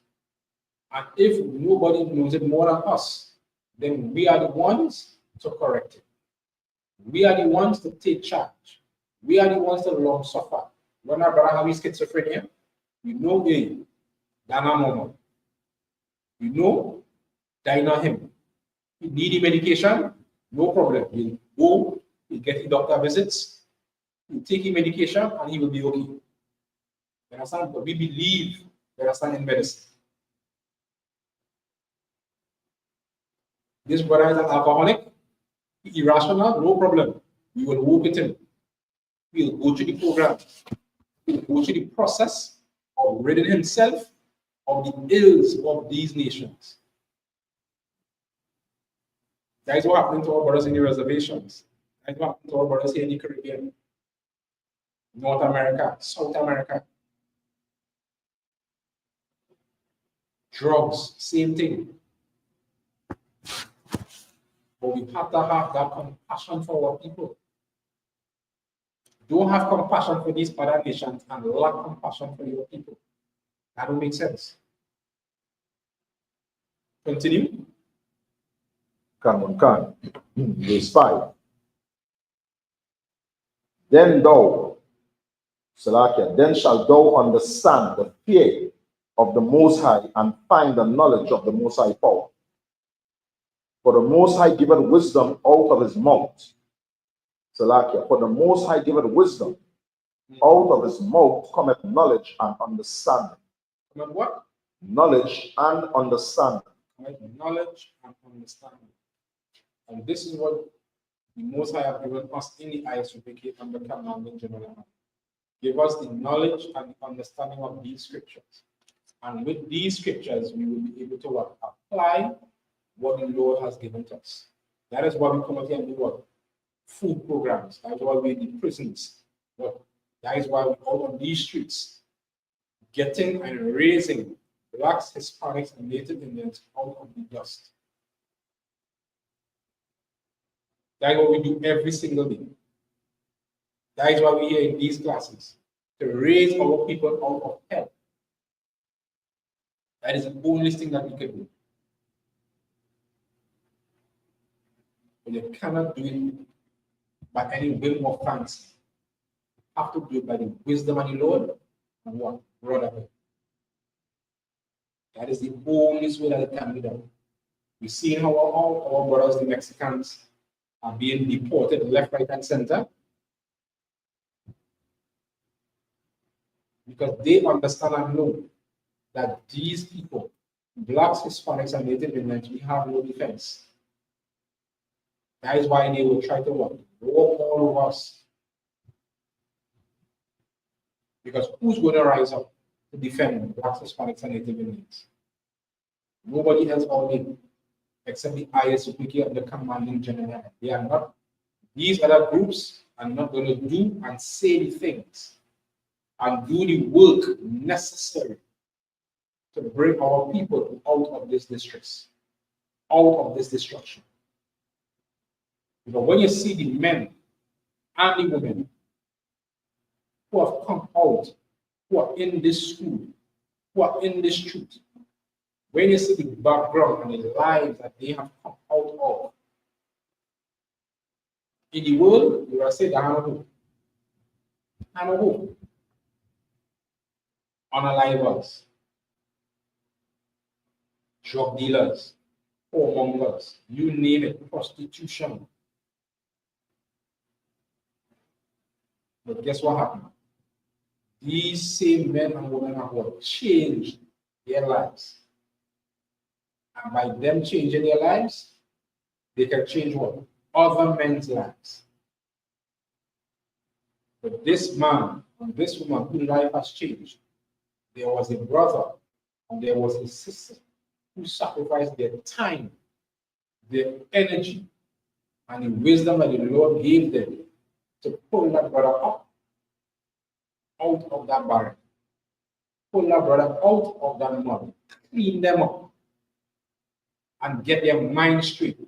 And if nobody knows it more than us, then we are the ones to correct it. We are the ones to take charge. We are the ones to long suffer. When our brother has schizophrenia, we know hey, that's not normal. We know that's not him. He need medication, no problem. He'll go, he'll get the doctor visits, he'll take his medication, and he will be okay. You understand? But we believe, you understand, in medicine. This brother is an alcoholic, irrational, no problem. We will work with him. We will go through the program. We will go through the process of ridding himself of the ills of these nations. That is what happened to our brothers in the reservations. That is what happened to our brothers here in the Caribbean, North America, South America. Drugs, same thing. But we have to have that compassion for our people. Don't have compassion for these other nations and lack compassion for your people. That don't make sense. Continue. Can. Verse 5. Then thou, Salakia, then shalt thou understand the fear of the Most High and find the knowledge of the Most High power. For the Most High giveth wisdom out of his mouth. Salakia, for the Most High giveth wisdom. Out of his mouth cometh knowledge and understanding. Cometh what? Knowledge and understanding. Knowledge and understanding. And this is what the Most High have given us in the ISUPK under commanding general. Give us the knowledge and the understanding of these scriptures. And with these scriptures, we will be able to apply what the Lord has given to us. That is why we come out here and do what? Food programs. That is why we're in the prisons. But that is why we're out on these streets, getting and raising blacks, Hispanics, and Native Indians out of the dust. That is what we do every single day. That is why we're here in these classes, to raise our people out of hell. That is the only thing that we can do. But you cannot do it by any whim or fancy. You have to do it by the wisdom of the Lord and what? Brotherhood. That is the only way that it can be done. We see how our brothers, the Mexicans, are being deported left, right, and center because they understand and know that these people, blacks, Hispanics, and Native Indians, we have no defense. That is why they will try to walk all of us. Because who's going to rise up to defend blacks, Hispanics, and Native Indians? Nobody else all in, except the ISUPK and the commanding general. They are not, these other groups are not going to do and say the things and do the work necessary to bring our people out of this distress, out of this destruction. Because when you see the men and the women who have come out, who are in this school, who are in this truth, when you see the background and the lives that they have come out of, in the world, you will say, I know who. Unalivers, drug dealers, whoremongers, you name it, prostitution. But guess what happened? These same men and women have what? Changed their lives. And by them changing their lives, they can change what? Other men's lives. But this man and this woman whose life has changed, there was a brother and there was a sister who sacrificed their time, their energy, and the wisdom that the Lord gave them to pull that brother up out of that barren, pull that brother out of that mud, clean them up, and get their mind straight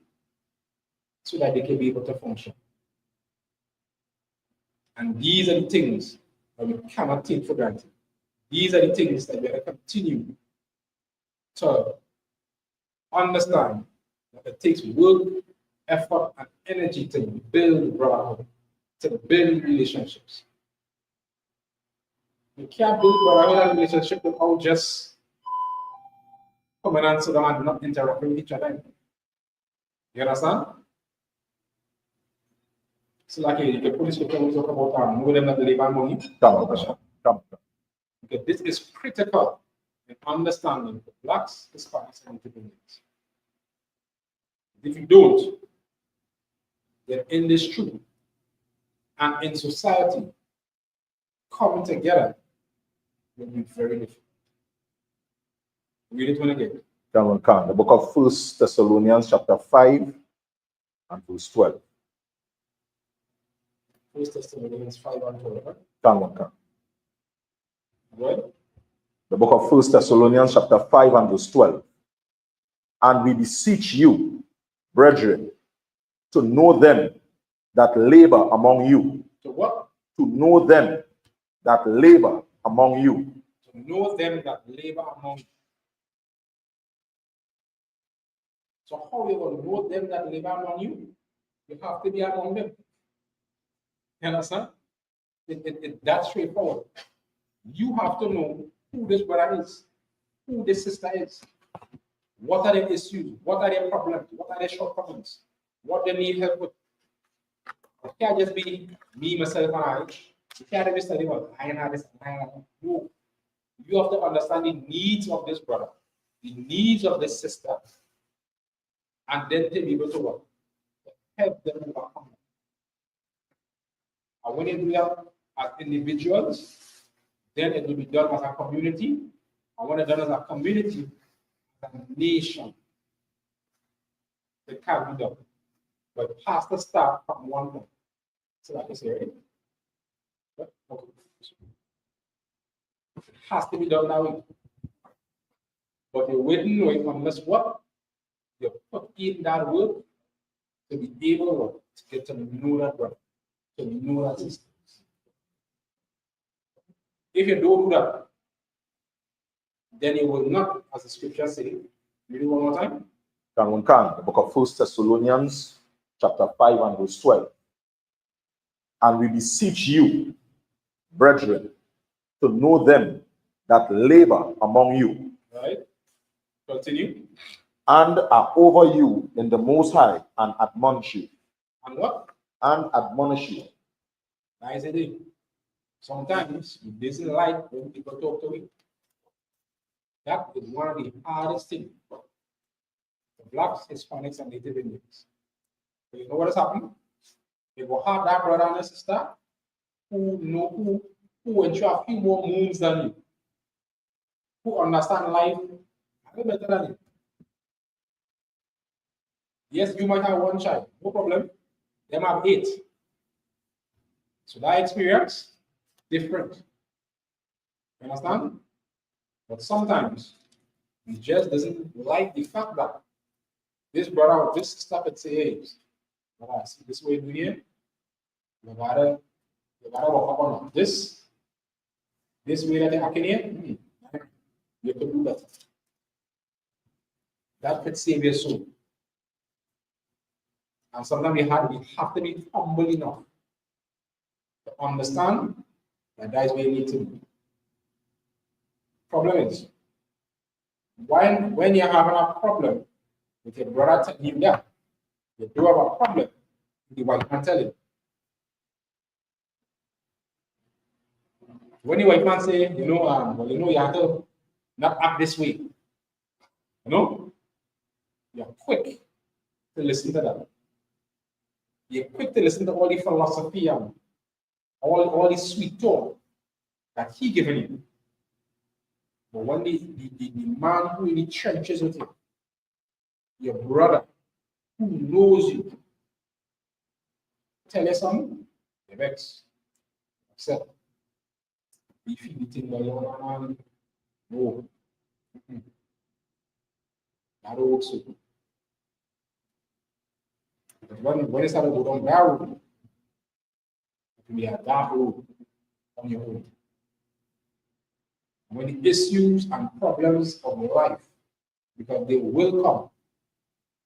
so that they can be able to function. And these are the things that we cannot take for granted. These are the things that we have to continue to understand that it takes work, effort, and energy to build brotherhood, to build relationships. You can't build brotherhood and relationship without just coming and sit down and not interacting with each other. You understand? So like the police will talk about know them that they buy money. Come. Okay, this is critical in understanding the blacks, Hispanics, and Native Indians. If you don't, then in this truth and in society, coming together will be very difficult. Read it when again. The book of 1 Thessalonians chapter 5 and verse 12. 1 Thessalonians 5 and 12. Right? The book of 1 Thessalonians chapter 5 and verse 12. And we beseech you, brethren, to know them that labor among you. To what? To know them that labor among you. To know them that labor among you. So how you will know them that labor among you? You have to be among them. You understand? It's that straightforward. You have to know who this brother is, who this sister is. What are their issues? What are their problems? What are their shortcomings? What they need help with? It can't just be me, myself, and I. You can't just tell you, I have this, I have that. No. You have to understand the needs of this brother, the needs of this sister, and then to be able to work. Help them overcome. And when you do that as individuals, then it will be done as a community. And when it's done as a community, as a nation, it can be done. But it has to start from one point. So that is here, right? Okay. It has to be done that way. But you wouldn't know it unless what? You put in that work to be able to get to know that brother, to know that sister. If you don't do that, then you will not, as the scripture says, read it one more time. The book of 1 Thessalonians, chapter 5 and verse 12. And we beseech you, brethren, to know them that labor among you. Right? Continue. And are over you in the Most High, and admonish you. And what? And admonish you. Nice idea. Sometimes you doesn't like when people talk to you. That is one of the hardest things. The blacks, Hispanics, and Native Indians. So you know what has happened? They will have that brother and sister who went through a few more moons than you, who understand life a little better than you. Yes, you might have one child, no problem. Them have 8. So that experience, different. You understand? But sometimes he just doesn't like the fact that this brother or this sister could say, hey, brother, see this way you here, you gotta work up on this way that I can hear, you could do better. That could save your soul. And sometimes we have to be humble enough to understand that that is where you need to be. Problem is, when you're having a problem with your brother telling you that you do have a problem, the white man tell you. When the white man say, you have to not act this way, you're quick to listen to that. You're quick to listen to all the philosophy and all the sweet talk that he given you. But when the man who in the trenches with you, your brother who knows you, tell you something, you vex, upset. If you think that you're a man, no. That also. But when you start to go down that road, it will be a dark road on your own. When the issues and problems of life, because they will come,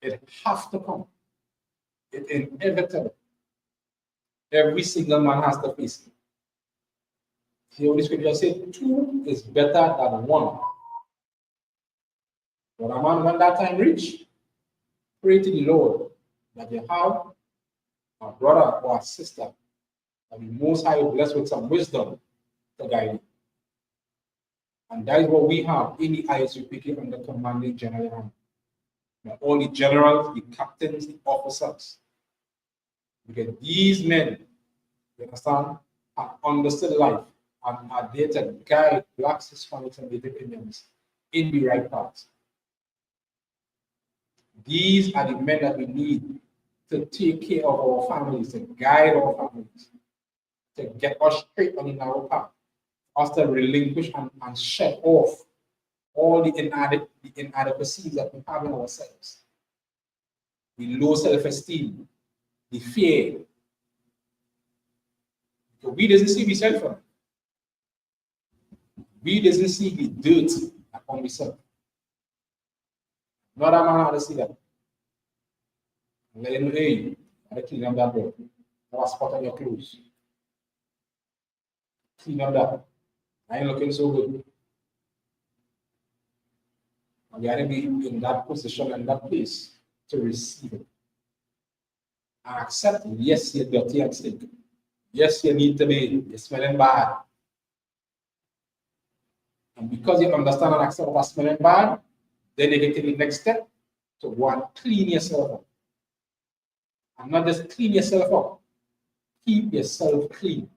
it has to come. It's inevitable. Every single man has to face it. The Holy Scripture says 2 is better than 1. But a man, when that time reach, pray to the Lord that you have a brother or a sister that the Most High will bless with some wisdom to guide you. And that is what we have in the ISUPK under commanding general. All the generals, the captains, the officers. Because these men, you understand, have understood life and are there to guide blacks, Hispanics, and Native Indians in the right path. These are the men that we need to take care of our families, to guide our families, to get us straight on the narrow path, us to relinquish and shed off all the inadequacies that we have in ourselves. The low self-esteem, the fear. So we doesn't see ourselves. We doesn't see the dirt upon ourselves. Not a man had to see that. And let him know, hey, I clean up that door. Have a spot on your clothes. Clean up that. I ain't looking so good. And we had to be in that position and that place to receive it. And accept, yes, you're dirty and stink. Yes, you need to be, you're smelling bad. And because you understand and accept what's smelling bad, then you get to the next step to go and clean yourself up. And not just clean yourself up, keep yourself clean.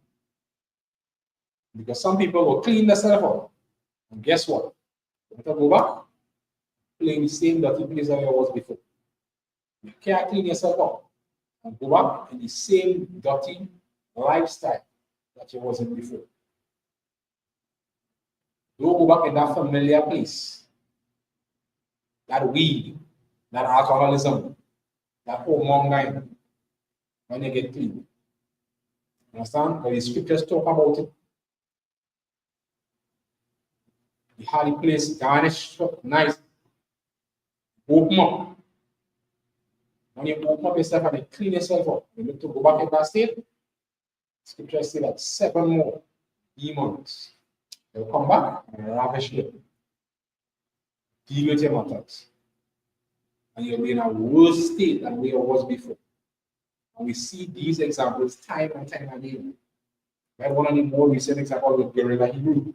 Because some people will clean themselves up. And guess what? You have to go back, playing the same dirty place that you was before. You can't clean yourself up and go back in the same dirty lifestyle that you was in before. Don't go back in that familiar place. That weed, that alcoholism, that whoremongering, when you get clean. Understand? Because the scriptures talk about it. You had the place garnished up nice. Open up. When you open up yourself and you clean yourself up, you need to go back in that state. Scriptures say that 7 more demons will come back and ravish you. deal with your matters. And you'll be in a worse state than where it was before. And we see these examples time and time again. We had one of the more recent examples with guerrilla Hebrew. You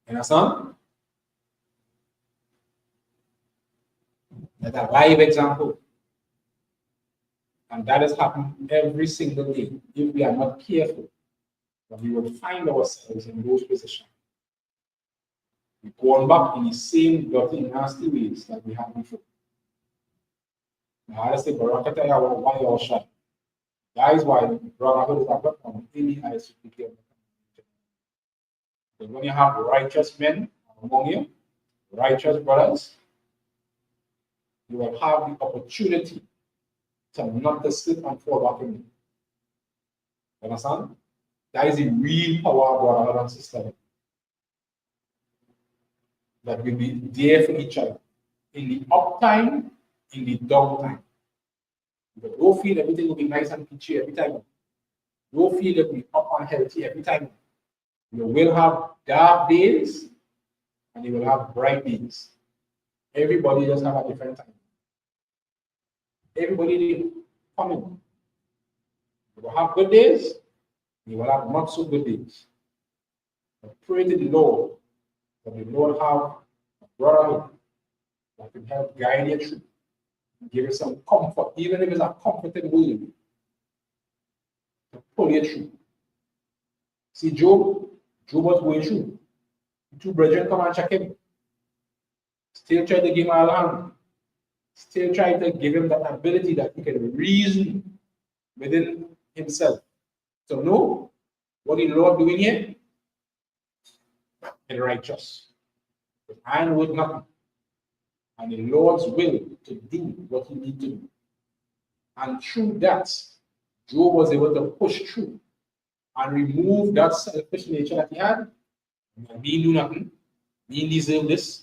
understand? That's a live example. And that has happened every single day. If we are not careful, that we will find ourselves in those positions. We're going back in the same dirty, nasty ways that we had before. Now, I say, Barakata, why you're shut. That is why brotherhood is a platform in the ISUPK. Because when you have righteous men among you, righteous brothers, you will have the opportunity to not to slip and fall back in. You understand? That is the real power of brotherhood and sisterhood. That will be there for each other in the uptime, in the downtime. Don't feel everything will be nice and peachy every time. Don't feel it will be up and healthy every time. You will have dark days and you will have bright days. Everybody does have a different time. Everybody coming. You will have good days, you will have not so good days. But pray to the Lord that the Lord have a brotherhood that can help guide you through, give you some comfort, even if it's a comforted will, to pull you through. See, Job was going through. The two brethren come and check him. Still try to give him a hand. Still try to give him that ability that he can reason within himself. So know what the Lord doing here is righteous. But I know it nothing. And the Lord's will to do what he needs to do. And through that, Job was able to push through and remove that selfish nature that he had. Me do nothing. Me deserve this.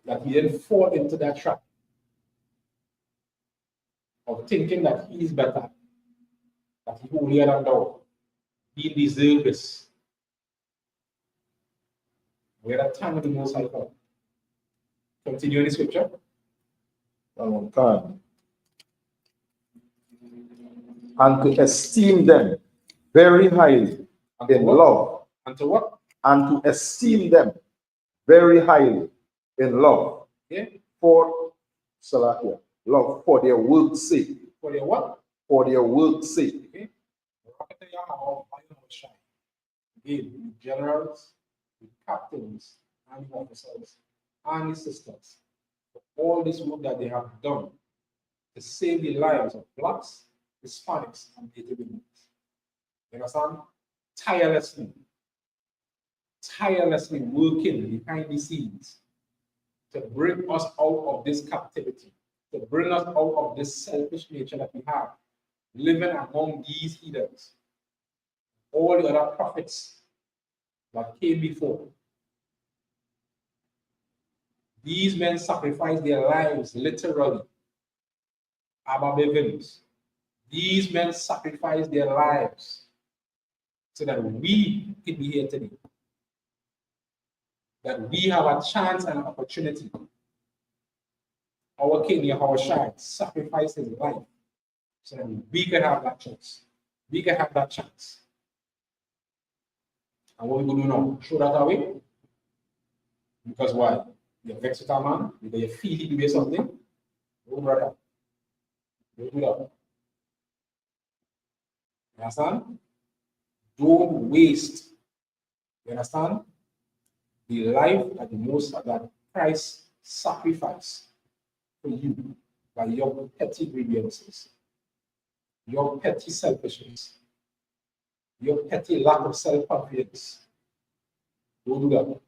That he didn't fall into that trap of thinking that he is better, that he holier than thou. He deserves this. We're at time of the Most High God. Continue in the scripture. And to esteem them very highly in love. And to what? And to esteem them very highly in love. Yeah. For Salakia. Love for their work's sake. For their what? For their work's sake. Okay. Again, the generals, the captains, and the officers, and the sisters, for all this work that they have done to save the lives of blacks, Hispanics, and Native Americans. You understand? Tirelessly working behind the scenes to bring us out of this captivity, to bring us out of this selfish nature that we have, living among these heathens. All the other prophets that came before. These men sacrificed their lives literally. Ababevins. These men sacrificed their lives so that we can be here today. That we have a chance and an opportunity. Our king, Yahushua, sacrificed his life so that we can have that chance. We can have that chance. And what we going to do now? Throw that away? Because why? You're vexed with a man, because you feel he do something. Don't do that. Don't do that. You understand? Don't waste. You understand? The life at the most that Christ sacrificed for you by your petty grievances, your petty selfishness, your petty lack of self-confidence. Don't do that.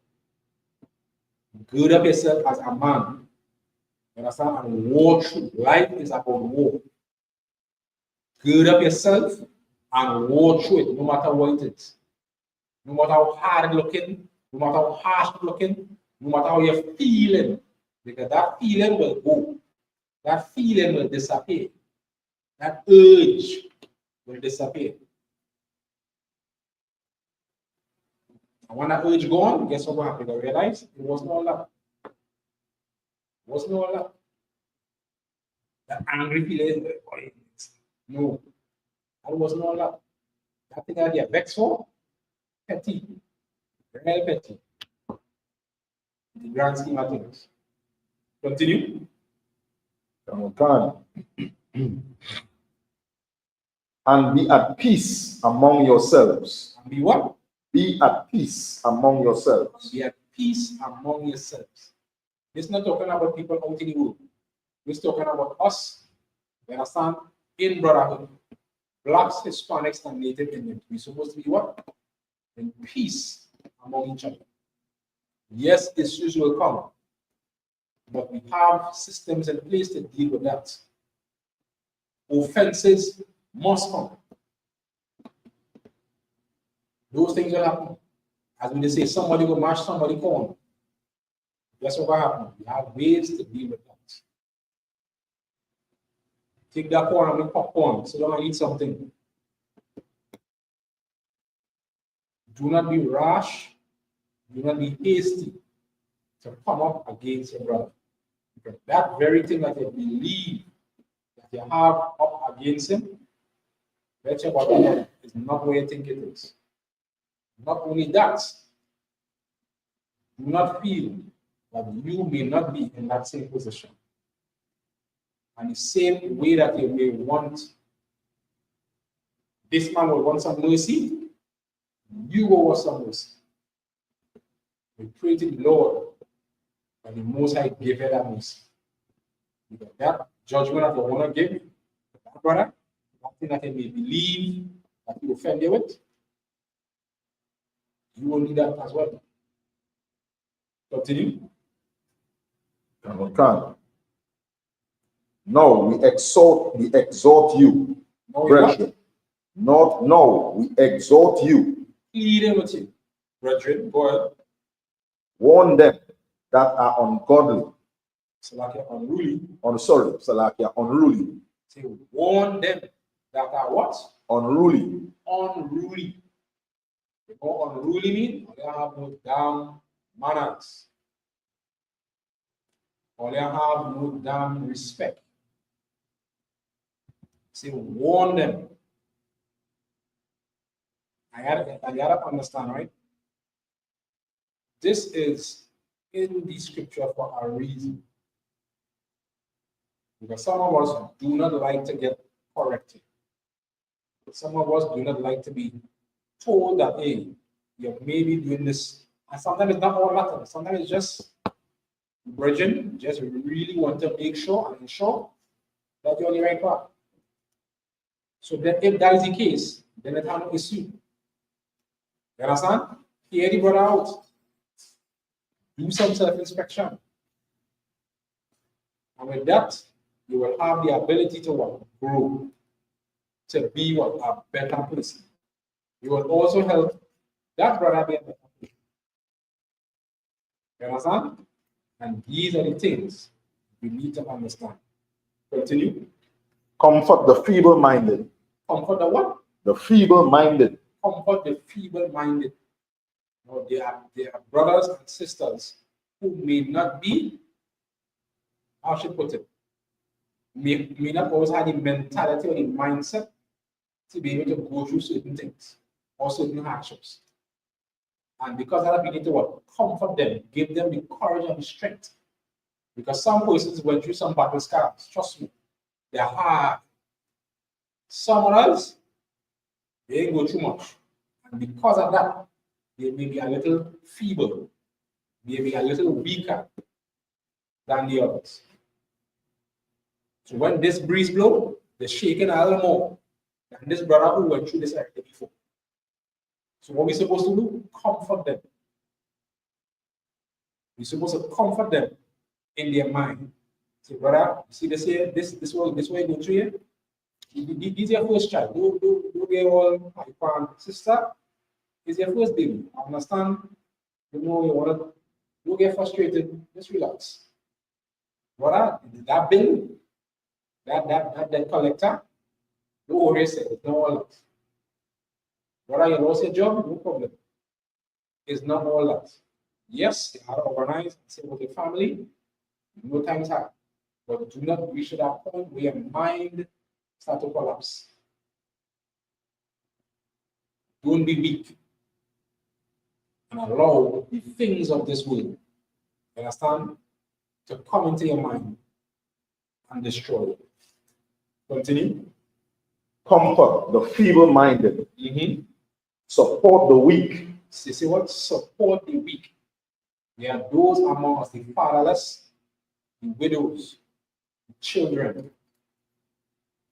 Gird up yourself as a man. You understand? And war through. Life is about war. Gird up yourself and war through it, no matter what it is. No matter how hard looking, no matter how harsh looking, no matter how you're feeling. Because that feeling will go. That feeling will disappear. That urge will disappear. And when that urge gone, guess what happened? I realized it wasn't all that. It wasn't all that. That angry feeling. No, that wasn't all that. That thing I get vexed for, petty, very petty. The grand scheme of things. Continue. Okay. And be at peace among yourselves. And be what? Be at peace among yourselves. Be at peace among yourselves. It's not talking about people out in the world. It's talking about us, you understand, in brotherhood. Blacks, Hispanics, and Native Indians. We're supposed to be what? In peace among each other. Yes, issues will come, but we have systems in place to deal with that. Offenses must come. Those things will happen. As we say, somebody will mash somebody corn. Guess what will happen? We have ways to deal with that. Take that corn and make popcorn. So don't eat something. Do not be rash. Do not be hasty to come up against your brother. Because that very thing that you believe that you have up against him, bet your bottom is not what you think it is. Not only that, do not feel that you may not be in that same position. And the same way that you may want, this man will want some mercy, you will want some mercy. We pray to the Lord that the Most High give you that mercy. Because that judgment that you want to give, that brother, that thing that you may believe that you offend you with, you will need that as well. Continue. Okay. No, we exhort you, brethren. Not no, we exhort you. Pleading with you, brethren, go ahead. Warn them that are ungodly. Salakia unruly. Salakia, unruly. Say, warn them that are what? Unruly. Unruly. You know what unruly mean? They have no damn manners. Or they have no damn respect. Say, warn them. I gotta understand, right? This is in the scripture for a reason. Because some of us do not like to get corrected. Some of us do not like to be told that, hey, you're maybe doing this. And sometimes it's not all that. Sometimes it's just, brethren, just really want to make sure and ensure that you're on the right path. So then if that is the case, then it has no issue. You understand? Hear the brother out. Do some self-inspection. And with that, you will have the ability to what? Grow. To be what? A better person. You will also help that brother be a better person. You understand? And these are the things we need to understand. Continue. Comfort the feeble-minded. Comfort the what? The feeble-minded. Comfort the feeble-minded. No, they are brothers and sisters who may not be, how should I put it, may not always have the mentality or the mindset to be able to go through certain things or certain hardships. And because of that, we need to what? Comfort them, give them the courage and the strength. Because some persons went through some battle scars, trust me, they're hard. Some others, they didn't go through much. And because of that, they may be a little feeble, maybe a little weaker than the others. So when this breeze blows, they're shaking a little more than this brother who went through this everything before. So what we're supposed to do? Comfort them. We're supposed to comfort them in their mind. Say, brother, see this here, this way you go through here. This is your first child. Do get all my sister. It's your first baby. I understand. You know you want to. Don't get frustrated. Just relax. Brother, that bill, that collector, don't worry yourself. Don't worry. Brother, you lost your job, no problem. It's not all that. Yes, they are organized, say with the family, no times hard. But do not reach that point where your mind start to collapse. Don't be weak and allow the things of this world, you understand, to come into your mind and destroy you. Continue. Comfort the feeble-minded. Support the weak. See what? Support the weak. There are those among us, the fatherless, the widows, the children.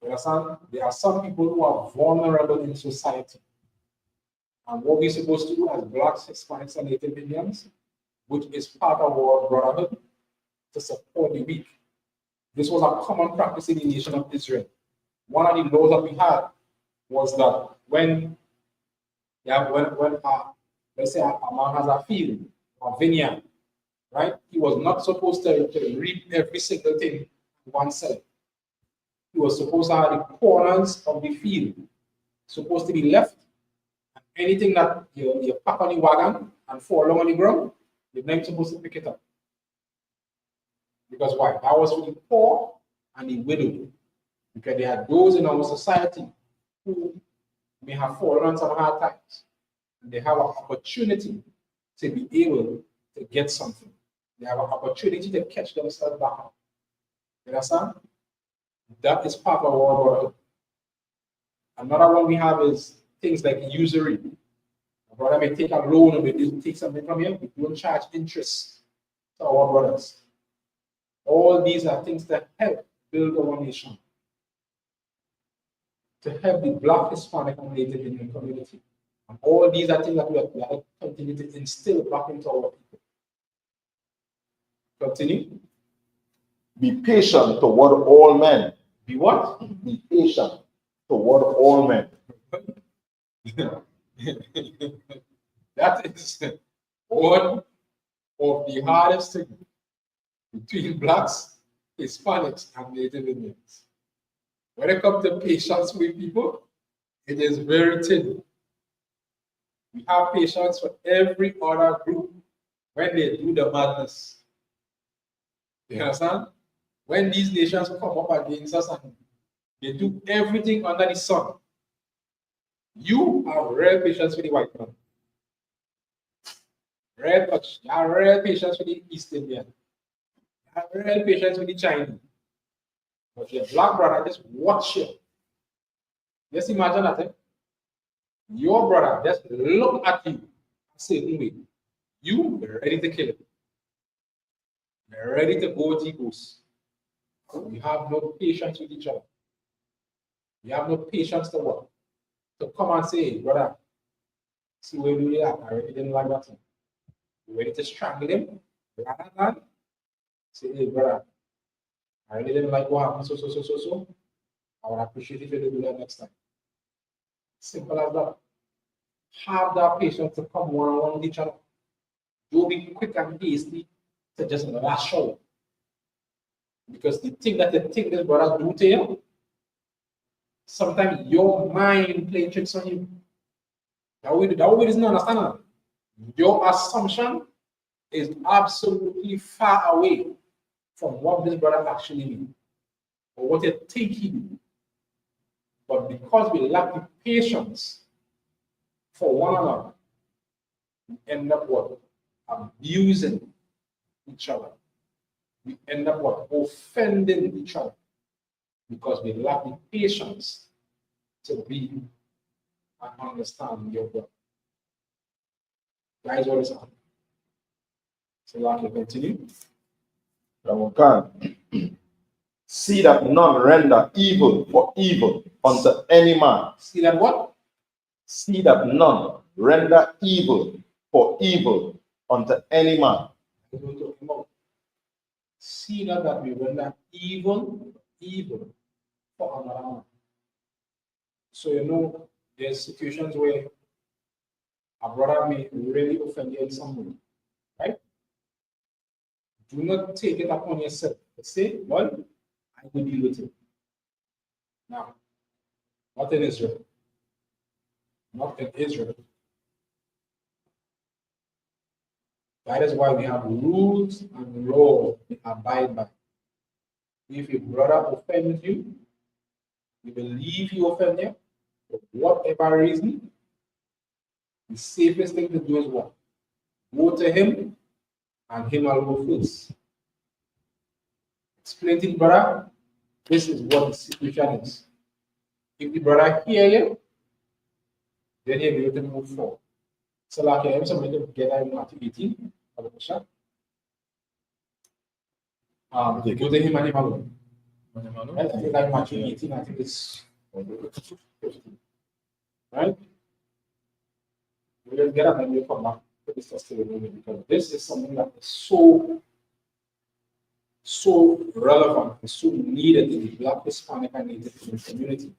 You understand? There are some people who are vulnerable in society. And what we're supposed to do as Blacks, Hispanics, and Native Indians, which is part of our brotherhood, to support the weak. This was a common practice in the nation of Israel. One of the laws that we had was that when let's say a man has a field or vineyard, right? He was not supposed to reap every single thing oneself. He was supposed to have the corners of the field supposed to be left. Anything that you pack on the wagon and fall along on the ground, you're not supposed to pick it up. Because why? That was for the poor and the widow. Because there are those in our society who may have fallen on some hard times. And they have an opportunity to be able to get something. They have an opportunity to catch themselves back up. You understand? That is part of our brotherhood. Another one we have is things like usury. A brother may take a loan or may take something from you. We don't charge interest to our brothers. All these are things that help build our nation, to help the Black, Hispanic, and Native Indian community. And all these are things that we have to continue to instill back into our people. Continue. Be patient toward all men. Be what? Be patient toward all men. That is one of the hardest things between Blacks, Hispanics, and Native Indians. When it comes to patience with people, it is very thin. We have patience for every other group when they do the madness. You understand? When these nations come up against us and they do everything under the sun, you have real patience with the white man. Real touch. You have real patience with the East Indian. You have real patience with the Chinese. But your Black brother just watch you. Just imagine that. Your brother just look at you and say, anyway, you are ready to kill him. You're ready to go with egos. We have no patience with each other. We have no patience to work. To come and say, hey, brother, see where we are. I really didn't like that thing. You ready to strangle him? Rather than say, hey, brother, I really didn't like what happened, so. I would appreciate if you do that next time. Simple as that. Have that patience to come one-on-one with each other. Don't be quick and hasty to just lash out. Because the thing that you think this brother do to you, sometimes your mind play tricks on you. That way is not understandable. Your assumption is absolutely far away from what this brother actually means, or what you think he means. But because we lack the patience for one another, we end up what? Abusing each other. We end up what? Offending each other. Because we lack the patience to be and understand your brother. Guys, what is happening? So like you continue. See that none render evil for evil unto any man. See that what? See that none render evil for evil unto any man. See that we render evil for another man. So you know there's situations where a brother may really offend you in some way, right? Do not take it upon yourself. Say, well, I will deal with it. Now, not in Israel. Not in Israel. That is why we have rules and laws we abide by. If your brother offends you, you believe he offended you, for whatever reason, the safest thing to do is what? Go to him and him alone first. Explain to the brother, this is what the situation is. If the brother hear you, then he'll be able to move forward. So like I'm somebody to get out Matthew 18, for the question. Go to him and him alone. Right? I think like Matthew 18, I think it's 15. Right? We'll get up and we'll come back to this testimony because this is something that is so relevant and so needed in the Black, Hispanic, and Native community.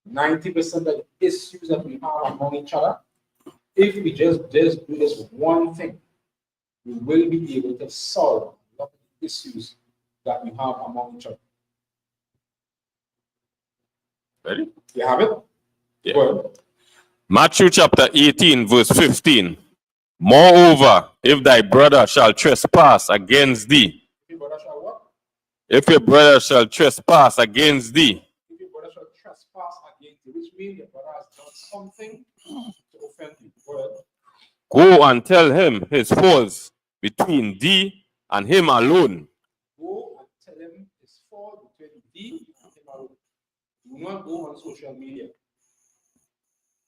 90% of the issues that we have among each other, if we just do this one thing, we will be able to solve a lot of the issues that we have among each other. Ready? You have it? Yeah. Go ahead. Matthew chapter 18, verse 15. Moreover, if thy brother shall trespass against thee, If your brother shall what? if your brother shall trespass against thee, If your brother shall trespass against you, which means your brother has done something to offend you. Go ahead. go and tell him his faults between thee and him alone. Go and tell him his fault between thee and him alone. Do not go on social media.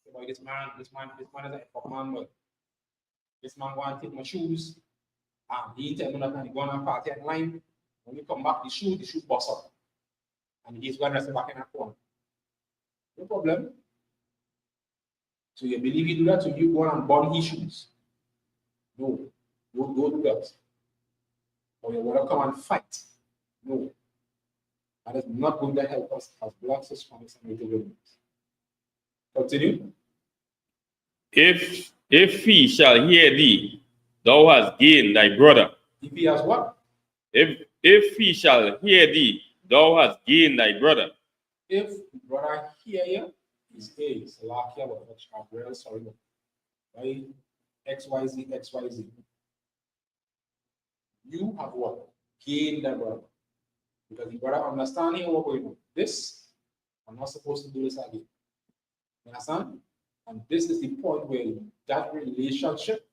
Say, boy, this man is a fuck man. Boy. This man want to take my shoes. And he tell me that he go on a party online. When he come back, the shoe bust up. And he's going to rest back in a corner. No problem. So you believe he do that, so you go on and burn his shoes. No. Don't do that. Or you want to come and fight. No. That is not going to help us as Blacks, Hispanics, and Native Americans. Continue. If he shall hear thee, thou hast gained thy brother. If he has what? If he shall hear thee, thou hast gained thy brother. If the brother hear you, he's a Salakia, which I'm very sorry. Right? XYZ. You have what? Gained that brother. Because the brother understanding what going on. This, I'm not supposed to do this again. You understand? And this is the point where that relationship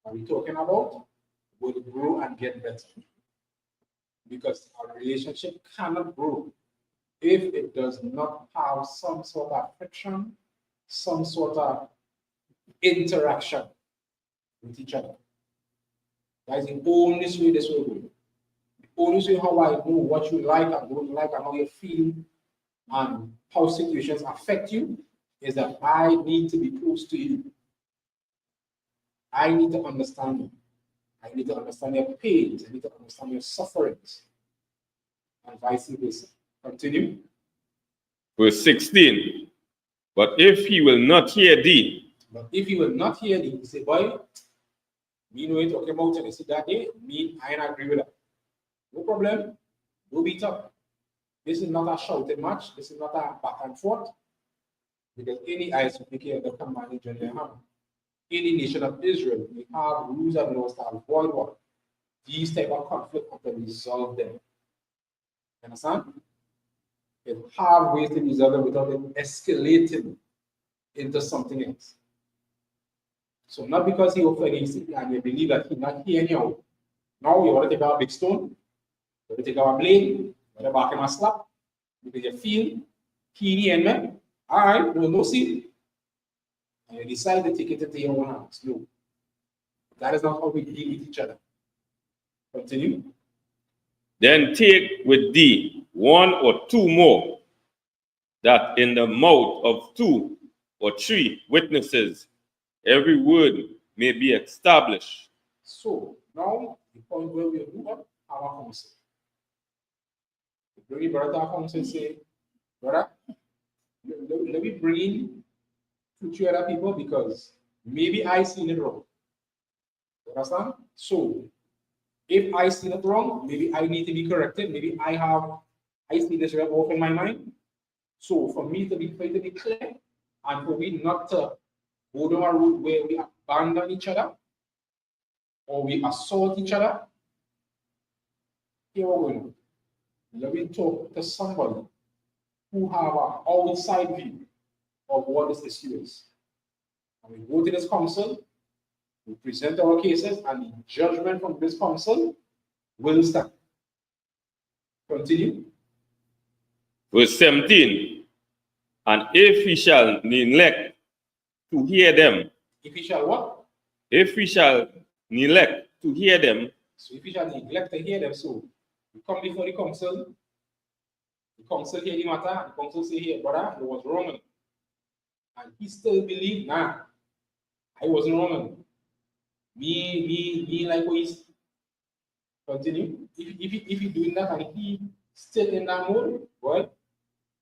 that we're talking about will grow and get better. Because our relationship cannot grow if it does not have some sort of friction, some sort of interaction with each other. That is the only way this will go. The only way how I know what you like and don't like and how you feel and how situations affect you is that I need to be close to you. I need to understand you. I need to understand your pains. I need to understand your sufferings. And vice versa. Continue. Verse 16. But if he will not hear thee, you say, boy, me know it talking about and see that day, me, I don't agree with that. No problem. Go beat up. This is not a shouting match. This is not a back and forth. Because any ISUPK of the command in general, any nation of Israel, we have rules and laws to avoid what? These type of conflict and to resolve them. You understand? You have ways to resolve them without it escalating into something else. So not because he offended you and you believe that he's not hearing you. Now you want to take our big stone, you want to take our blade, you want to back him a slap, because you feel he and me. All right, no see. And you decide to take it into your own hands. No. That is not how we deal with each other. Continue. then take with thee one or two more, that in the mouth of 2 or 3 witnesses every word may be established. So now the point where we do what? Our counsel. The bring brother counsel and say, brother, let me bring in 2 other people because maybe I seen it wrong. You understand? So if I seen it wrong, maybe I need to be corrected. Maybe I see this off in my mind. So for me to be clear and for me not to go down a route where we abandon each other, or we assault each other, here what we do. Let me talk to somebody who have an outside view of what this issue is. And we go to this council, we present our cases, and the judgment from this council will stand. Continue. Verse 17. And if we shall neglect to hear them. If we shall what? If we shall neglect to hear them. So if we shall neglect to hear them, so we come before the council hear the matter, the council say, here, brother, you was wrong. And he still believe, nah, I wasn't wrong. Me like what he's continue. If he doing that and he still in that mode, what?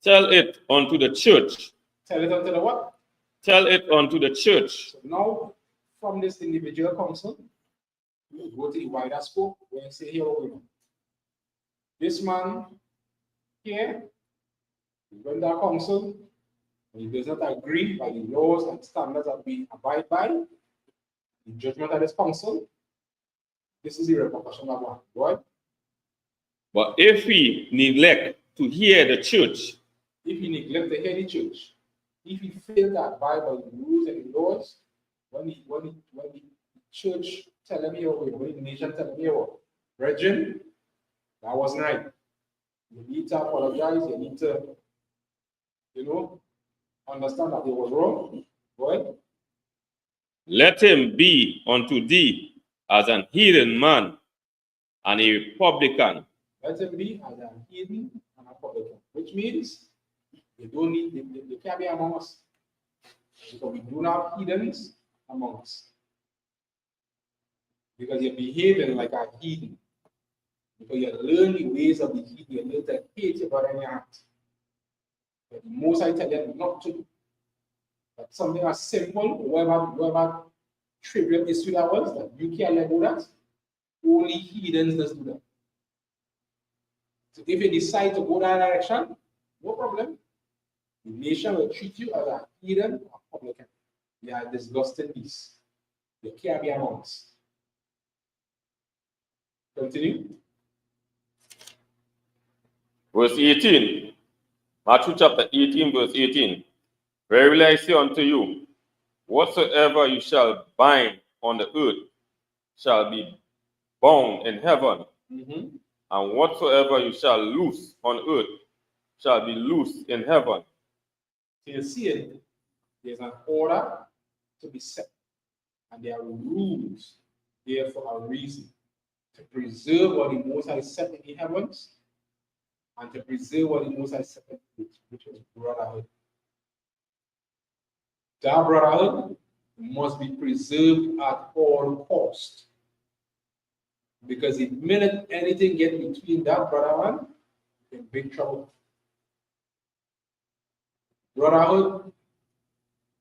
Tell it unto the church. Tell it unto the what? Tell it unto the church. So now, from this individual council, we go to the wider scope where you say, here, this man here, he went to our council, and he does not agree by the laws and standards that we abide by, the judgment of this council. This is the repercussion of one, right? But if we neglect to hear the church, if he neglect to hear the church, if he fail to abide by the rules and the laws, when the church tell him here, when the nation tell him here, brethren, that wasn't right. You need to apologize, you need to, understand that he was wrong, right? Let him be unto thee as an heathen man and a publican. Let him be as a heathen and a publican, which means they don't need, they can't be among us. Because we do not have heathens among us. Because you're behaving like a heathen. Because you learn the ways of the heathen, you learn to hate your brother in your heart. But the most I tell you not to do. But something as simple, whatever trivial issue that was, that you can't let go that, only heathens does do that. So if you decide to go that direction, no problem. The nation will treat you as a heathen or publican. You are disgusting beasts. You can't be among us. Continue. Verse 18. Matthew chapter 18, verse 18. Verily I say unto you, whatsoever you shall bind on the earth shall be bound in heaven, and whatsoever you shall loose on earth shall be loosed in heaven. So you see it, there's an order to be set, and there are rules there for a reason, to preserve what the Most High set in the heavens, and to preserve what the Most High set in the earth, which is brotherhood. That brotherhood must be preserved at all cost. Because the minute anything gets between that brotherhood, you're in big trouble. Brotherhood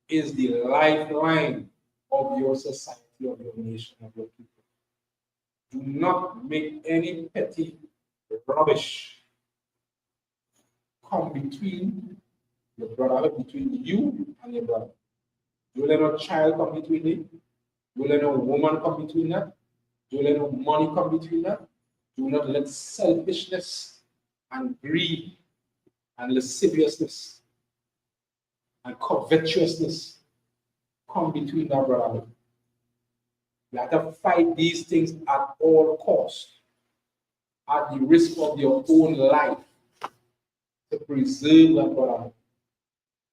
is the lifeline of your society, of your nation, of your people. Do not make any petty rubbish come between your brotherhood, between you and your brother. Don't let no child come between it. Don't let no woman come between that. Don't let no money come between that. Do not let selfishness and greed and lasciviousness and covetousness come between that brotherhood. You have to fight these things at all costs, at the risk of your own life, to preserve that brotherhood.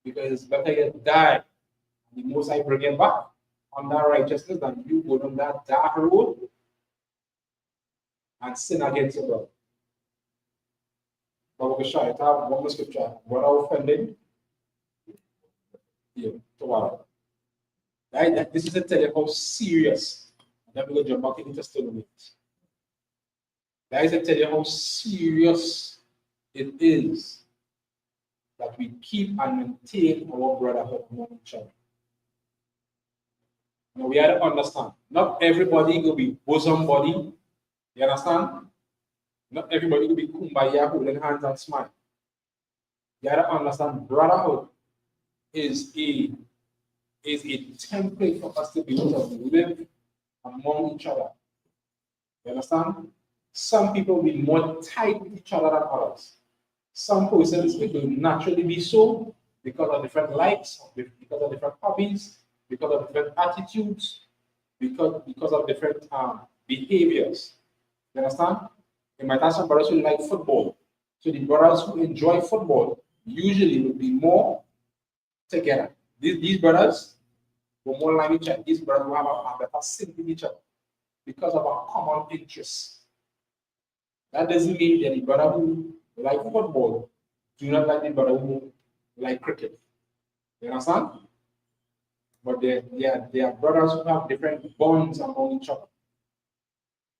Because it's better you die, the Most High bring him back on that righteousness, than you go on that dark road and sin against your brother. But we shall have one more scripture. Brother offended. Yeah, TOBAGO. Right? This is to tell you how serious. Then we go jump back into testimony. That is to tell you how serious it is that we keep and maintain our brotherhood among each other. Now we have to understand, not everybody will be bosom body. You understand? Not everybody will be kumbaya, holding hands and smile. You have to understand, brotherhood is a template for us to be able to live among each other You understand? Some people will be more tight with each other than others. Some persons, it will naturally be so because of different likes, because of different hobbies, because of different attitudes, because of different behaviors. You understand? You might have some brothers who like football. So the brothers who enjoy football usually will be more together. These brothers will more like each other. These brothers will have a better sync with each other because of our common interests. That doesn't mean that the brother who like football do not like the brother who like cricket. You understand? But they are brothers who have different bonds among each other.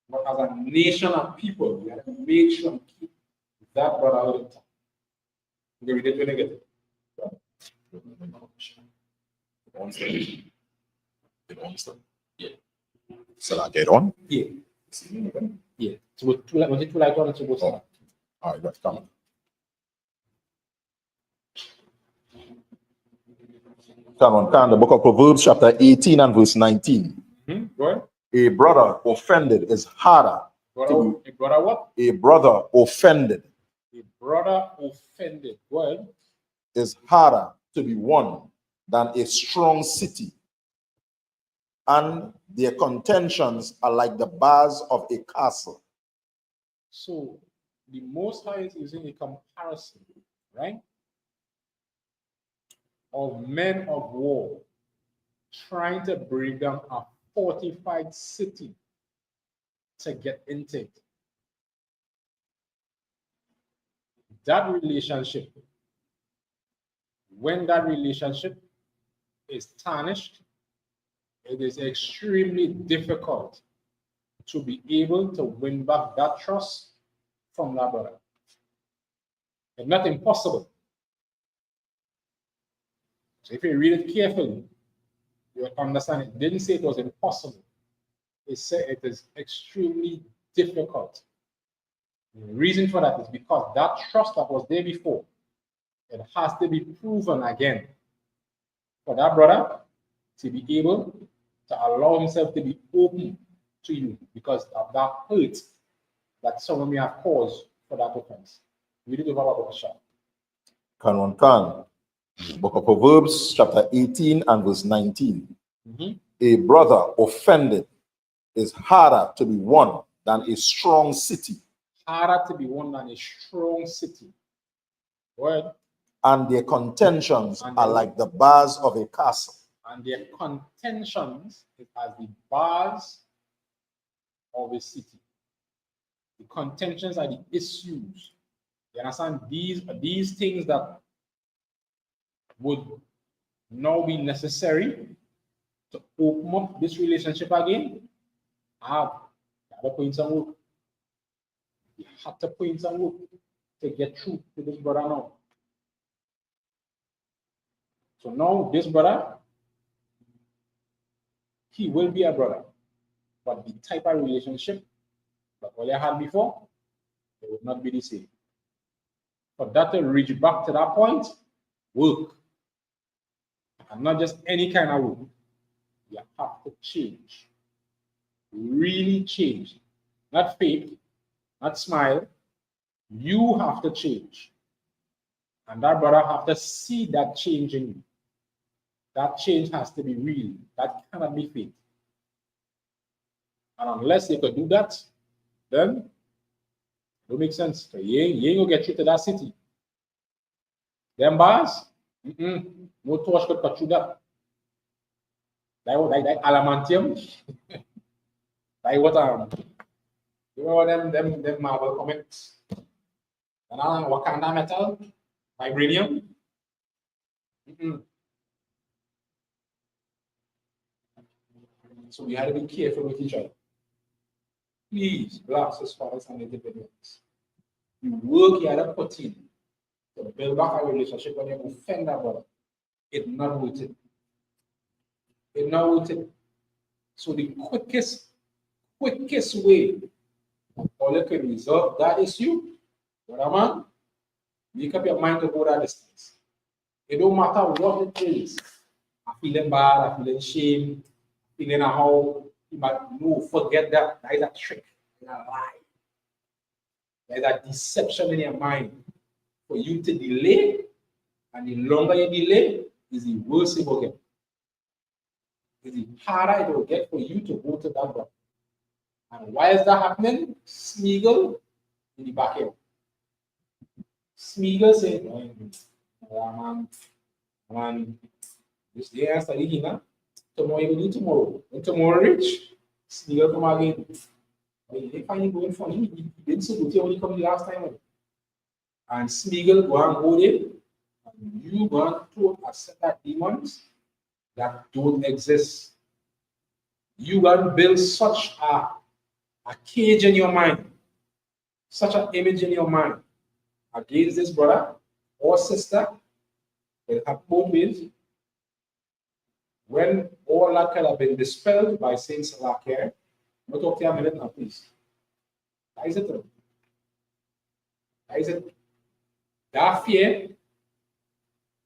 But as a nation of people, we have to make sure and keep that brotherhood intact. Okay, we did really good. Yeah. So I get on? Yeah. Yeah. So was it two light on? So all right, let's come. Come on, the book of Proverbs, chapter 18 and verse 19. Go ahead. A brother offended is harder. A brother what? A brother offended. A brother offended. Go ahead. Is harder to be won than a strong city. And their contentions are like the bars of a castle. So the Most High is using a comparison, right, of men of war trying to bring down a fortified city to get into it. That relationship, when that relationship is tarnished, it is extremely difficult to be able to win back that trust from that brother. It's not impossible. So if you read it carefully, you'll understand it didn't say it was impossible. It said it is extremely difficult. The reason for that is because that trust that was there before, it has to be proven again for that brother to be able to allow himself to be open to you because of that hurt that someone may have caused for that offense. We did about a shot. Book of Proverbs, chapter 18 and verse 19. A brother offended is harder to be won than a strong city. Harder to be won than a strong city. Well, and their contentions are like the bars of a castle. And their contentions is as the bars of a city. The contentions are the issues. You understand? These things that would now be necessary to open up this relationship again. You have to put in some work. You have to put in some work to get through to this brother now. So now this brother, he will be a brother, but the type of relationship that all you had before, it would not be the same. For that to reach back to that point, work. And not just any kind of work. You have to change. Really change. Not fake, not smile. You have to change. And that brother have to see that change in you. That change has to be real. That cannot be fake. And unless you could do that, then it don't make sense. You ain't gonna get through to that city. Them bars, no torch could cut through that. Like alamantium. Like what you know them Marvel comics. And Wakanda metal, vibranium. So we have to be careful with each other. Please, blacks, Hispanics, and independents. The work you have to put in to build back a relationship when you offend that brother, it's not worth it. It's not worth it. So the quickest way all you can resolve that issue, brother man, make up your mind to go that distance. It don't matter what it is. I feeling bad, I feeling shame, feeling how you might no forget that. That is a trick. It's a lie. There's a deception in your mind for you to delay, and the longer you delay, is the worse it will get. Is the harder it will get for you to go to that brother. And why is that happening? Smeagol in the backyard. Smeagol said, man, this day I study here, tomorrow you will do tomorrow. When tomorrow reach, Smeagol come again. They find you going funny. He didn't say good when he come the last time. And Smeagol go and hold it, and you go and throw a set of demons that don't exist. You go and build such a cage in your mind, such an image in your mind against this brother or sister. Will have both ways. When all that can have been dispelled by saying Salah care, we'll talk to you a minute now, please. That is it. That is it. That fear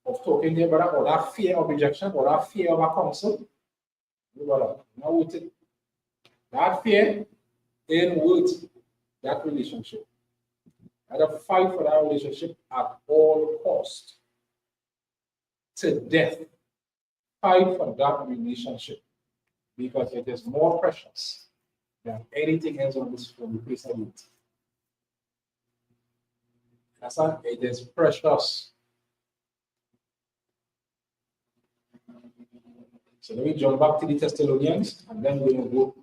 of talking to your brother, or that fear of rejection, or that fear of a counsel, now with it. That fear ain't worth that relationship. I have to fight for that relationship at all cost. To death. Fight for that relationship because it is more precious than anything else on this face of it. That's why it is precious. So let me jump back to the Thessalonians, and then we're going to go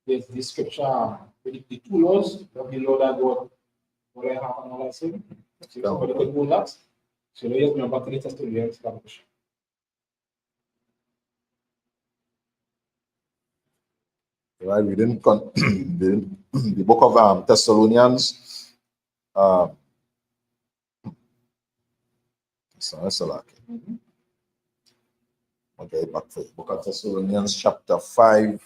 with the scripture, with the two laws of the Lord that God, what I have and all I say. So somebody can go that. So let's jump back to the Thessalonians. Right, we didn't the book of Thessalonians. Okay, back to the book of Thessalonians, chapter 5,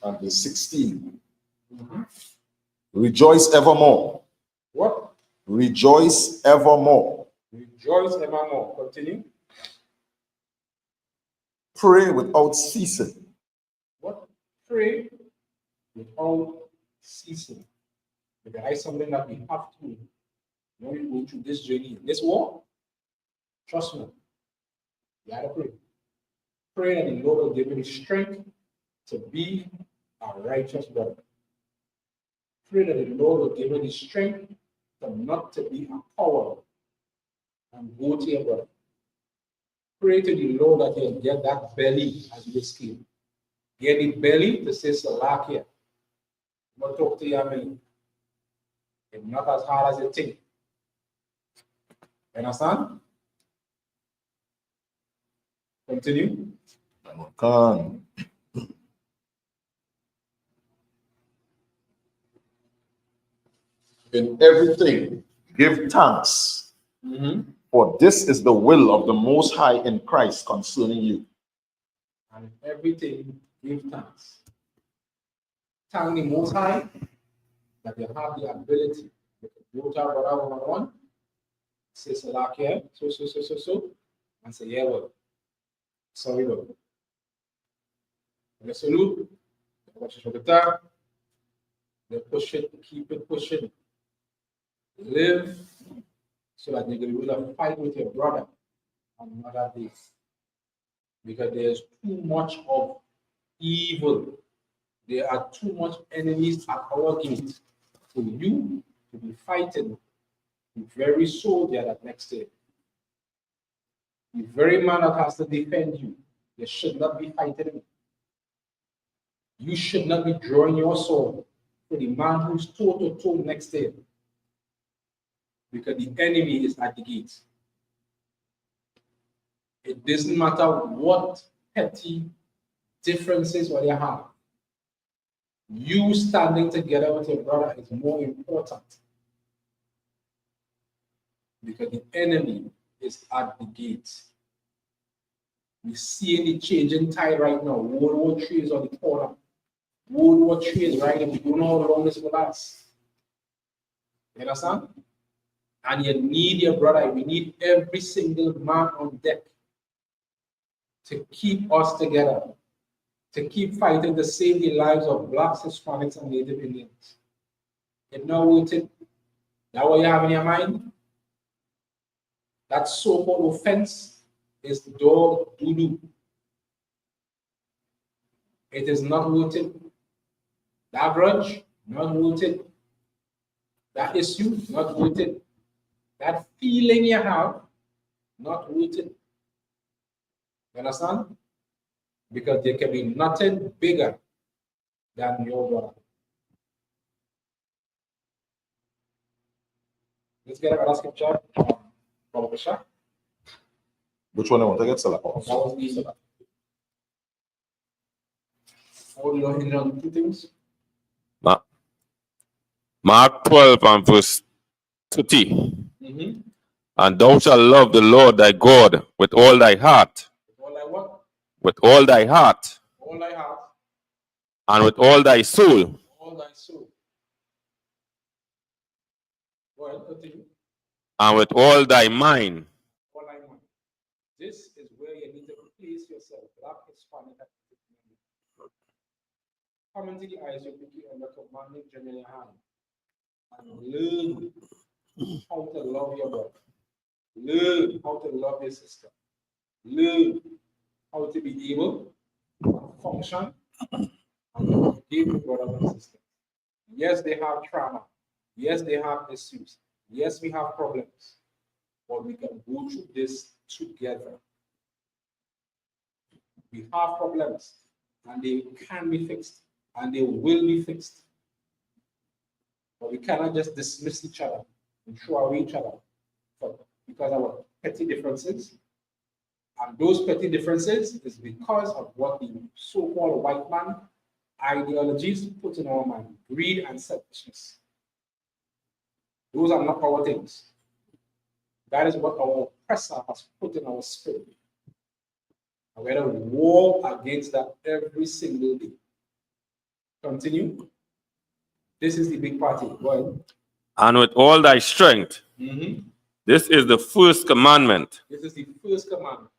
and verse 16. Rejoice evermore. What? Rejoice evermore. Rejoice evermore. Continue. Pray without ceasing. What? Pray without ceasing. Because that is something that we have to do when we go through this journey, this war. Trust me. You gotta pray. Pray that the Lord will give you the strength to be a righteous brother. Pray that the Lord will give you the strength to not to be a coward and go to your brother. Pray to the Lord that he'll get that belly as you scale. Get the belly to say Salakia. Not talk to your man. It's not as hard as you think. Understand? Continue. Come. In everything, give thanks. For this is the will of the Most High in Christ concerning you. And in everything, give thanks. Thank the Most High that you have the ability to go to our brother one-on-one, say Salakia, so, and say, yeah, well, sorry, well. Let's salute, watch the guitar, they push it, keep it pushing. Live so that you can really fight with your brother on another day. Because there's too much of evil. There are too much enemies at our gate for you to be fighting the very soldier that next day. The very man that has to defend you, you should not be fighting him. You should not be drawing your sword for the man who's toe to toe next day. Because the enemy is at the gate. It doesn't matter what petty differences what you have. You standing together with your brother is more important. Because the enemy is at the gate. We see the changing tide right now. World War III is on the corner. World War III is right now. We don't know how long this will last. You understand? And you need your brother. We need every single man on deck to keep us together, to keep fighting to save the lives of blacks, Hispanics, and Native Indians. It's not worth it. That what you have in your mind? That so-called offense is dog doo-doo. It is not worth it. That grudge, not worth it. That issue, not worth it. That feeling you have, not worth it. You understand? Because there can be nothing bigger than your brother. Let's get another scripture from Bishop. Which one I want to get Salah? That was the on two things. Mark 12 and verse 30. Mm-hmm. And thou shalt love the Lord thy God with all thy heart, All thy what? with all thy heart, All thy heart, and with all thy soul, all thy soul. Go ahead, continue. and with all thy mind. All thy mind. This is where you need to place yourself. Black, Hispanic, come into the ISUPK and commanding general hand and learn how to love your brother. Learn how to love your sister. Learn how to be able to function and to forgive your brothers and sisters. Yes, they have trauma. Yes, they have issues. Yes, we have problems. But we can go through this together. We have problems and they can be fixed and they will be fixed. But we cannot just dismiss each other and throw away each other because of our petty differences. And those petty differences is because of what the so-called white man ideologies put in our mind, greed and selfishness. Those are not our things. That is what our oppressor has put in our spirit. And we're going to war against that every single day. Continue. This is the big party. Go ahead. And with all thy strength. Mm-hmm. This is the first commandment. This is the first commandment.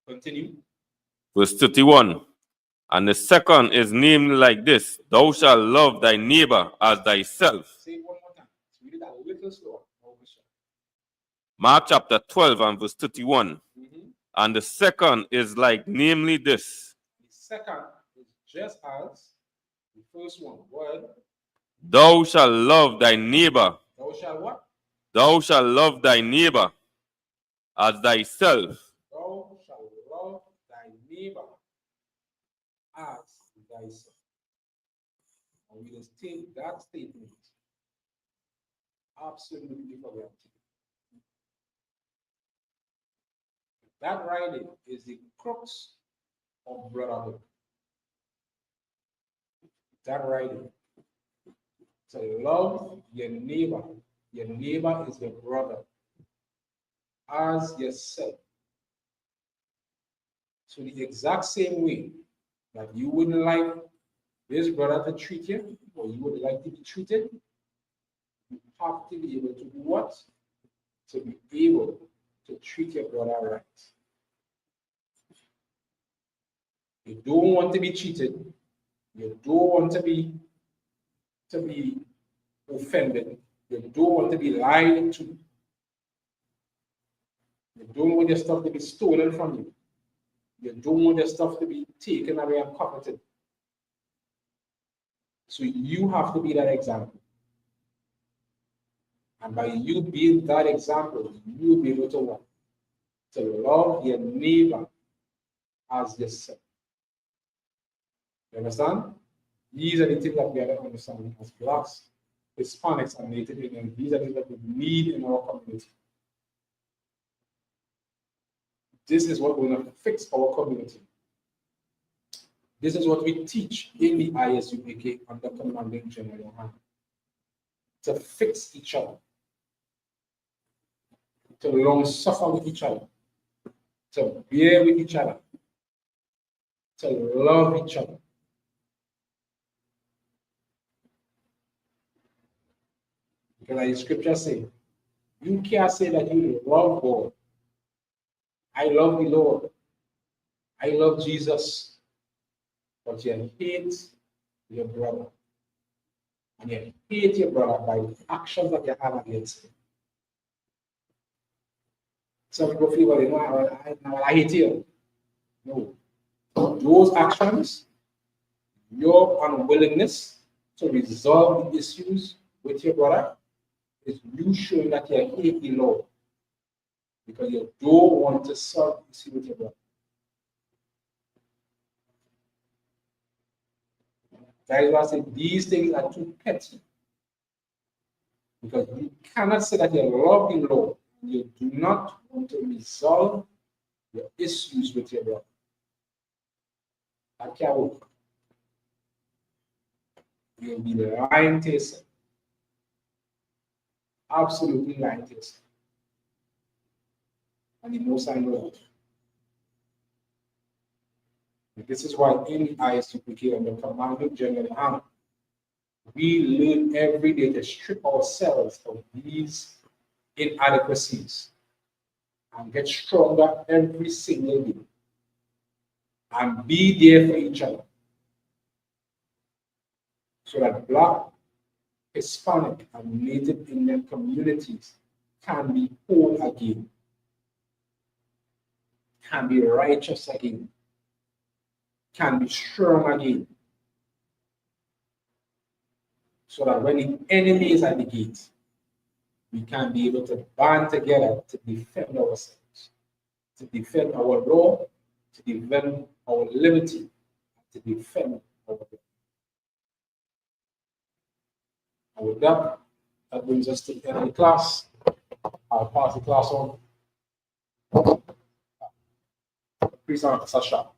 Continue. Verse 31. And the second is named like this: thou shalt love thy neighbor as thyself. Say it one more time. Read it a little slower. Mark chapter 12 and verse 31. Mm-hmm. And the second is like, namely this: the second is just as the first one. Go ahead. Thou shalt love thy neighbor. Thou shalt what? Thou shalt love thy neighbor as thyself. Thou shalt love thy neighbor as thyself. And we just take that statement absolutely for granted. That writing is the crux of brotherhood. That writing. To love your neighbor. Your neighbor is your brother. As yourself. So the exact same way that you wouldn't like this brother to treat you, or you would like to be treated, you have to be able to do what? To be able to treat your brother right. You don't want to be cheated. You don't want to be offended. You don't want to be lied to. You don't want your stuff to be stolen from you. You don't want your stuff to be taken away and coveted. So you have to be that example. And by you being that example, you'll be able to what? To love your neighbor as yourself. You understand? These are the things that we are to understand as blacks, Hispanics, and Native Indians. These are the things that we need in our community. This is what will fix our community. This is what we teach in the ISUPK under commanding General hand. To fix each other. To long suffer with each other. To bear with each other. To love each other. Because like the scripture say, you can't say that you love God. I love the Lord. I love Jesus. but you hate your brother. And you hate your brother by the actions that you have against him. Some people feel, well, you know, I hate you. No. Those actions, your unwillingness to resolve the issues with your brother, is you showing that you hate the Lord because you don't want to solve the issue with your brother. That is why I say these things are too petty. Because you cannot say that you love the Lord and you do not want to resolve your issues with your brother. That can't work. You'll be lying to yourself. Absolutely lying to yourself. And the Most High knows. This is why in the ISUPK and the Commanding General Army, we learn every day to strip ourselves of these inadequacies and get stronger every single day and be there for each other so that Black, Hispanic, and Native Indian communities can be whole again, can be righteous again, can be strong again, so that when the enemy is at the gate, we can be able to band together to defend ourselves, to defend our law, to defend our liberty, to defend our law. And with that, that brings us to the end of the class. I'll pass the class on. Please, Sasha.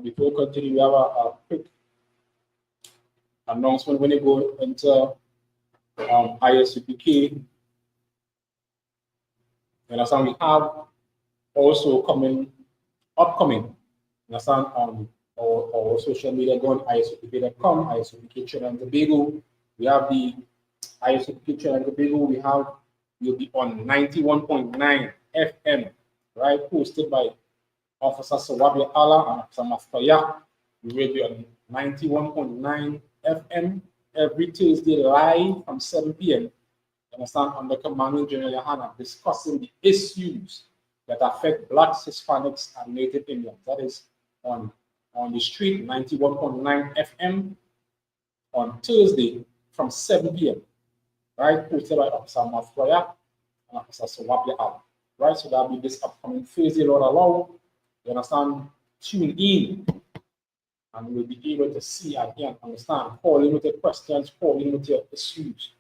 Before we continue, we have a quick announcement when you go into ISUPK. And as we have also upcoming, our social media, go on ISUPK.com, ISUPK Trinidad and Tobago. We have the ISUPK Trinidad and Tobago. We'll be on 91.9 FM, right? Hosted by Officer Sawabia Allah and Officer Mafaya. We will be on 91.9 FM every Tuesday live from 7 p.m. Understand, under Commanding General Yohana, discussing the issues that affect Blacks, Hispanics, and Native Indians. That is on the street, 91.9 FM on Tuesday from 7 p.m. Right? Hosted by Officer Mafaya and Officer Sawabia Allah. Right? So that'll be this upcoming Thursday, Lord allow. You understand? Tune in, and we'll be able to see and hear and understand. Call in with your questions, call in with your issues.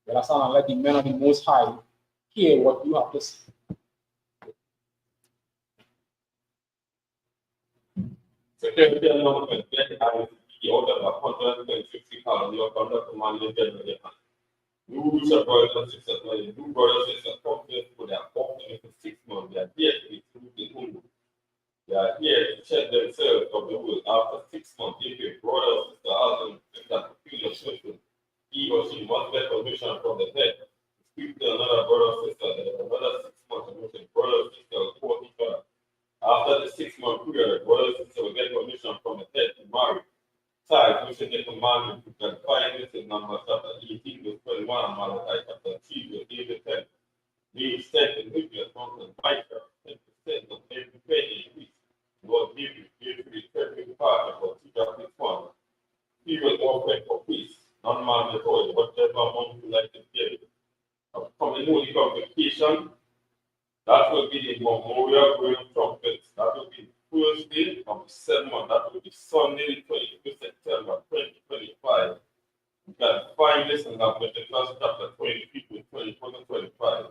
You understand? And let the men of the Most High hear what you have to say. Secretary announcement, out of 150 colony of under Commanding General. New brothers and sisters, new brothers and sisters, confidence for their company for 6 months. They are here to be true. They are here to check themselves of the world. After 6 months, if a brother or sister has that peculiar situation, he or she must get permission from the head to speak to another brother or sister. There is another 6 months in which a brother or sister will court each other. After the 6 month period, the brother or sister will get permission from the head to marry. Child, which is the commandment, you can find this in Numbers chapter 18, verse 21, and Malachi chapter 3, verse 8 to 10. These said in Hebrews, from the Micah, 10% of every penny increase. Lord, give you the every part of what you have this one. He will offer for peace, none man at all, whatever amount you like to give. From the holy convocation, that will be the memorial going trumpets. That will be the first day of the 7th month. That will be Sunday, the 22nd September 2025. You can find this in Leviticus chapter 23 to 24 to 25.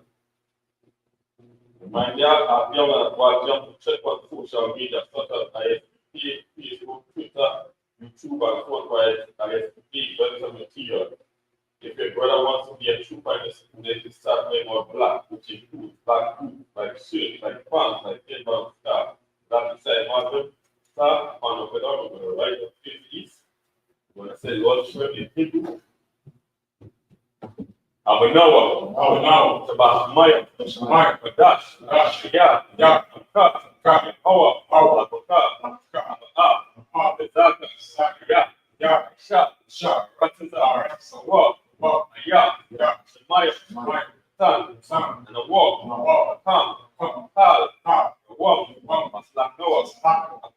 Mind you, I've jump check on social media such as ISUPK, Facebook, Twitter, YouTube, and so on for ISUPK, very some material. If your brother wants to be a true prime minister, they can start wearing more black, which includes black food, like shirt, like pants, like inbound stuff. That beside Martin, start on the pedal, we're going to write the 50s. We're going to say Lord shirt in Hebrew. Abanawa, Tabasmaya, Dash, yeah, Cut, Power, Shot, Samaya, Sun, and a walk, Come, Hal, Maslak Noah,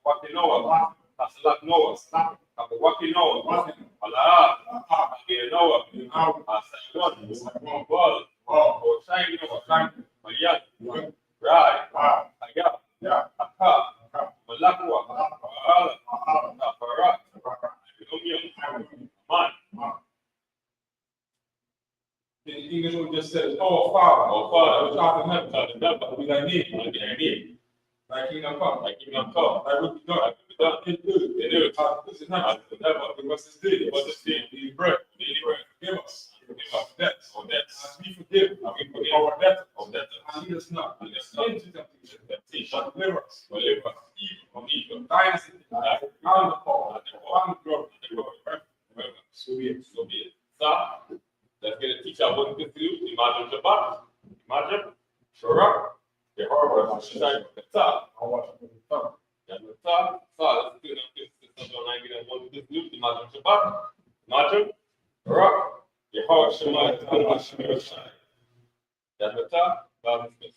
Waki Noah, Maslak Noah, Waki Noah, Allah, Noah, Asayon, Ball, or Shine Noah, Mayan, Right, Aya, Aka, Malakwa, Parat, Man. The English would just say, oh, Father, which art in heaven, we thy name. Thy kingdom come, thy will be done, in earth, as in heaven. Give us this day, daily bread, forgive us debts, as we forgive our debtors, and lead us not into temptation, but deliver us from evil. Thine is the kingdom, and the power, and the glory, forever. So be it. So, let's get a teacher about this to you. Imagine Shabbat. Imagine. Shura. The horror of the top. Let's do it. Imagine Shabbat. Imagine. Shura. The horror of the top. That's the top. God is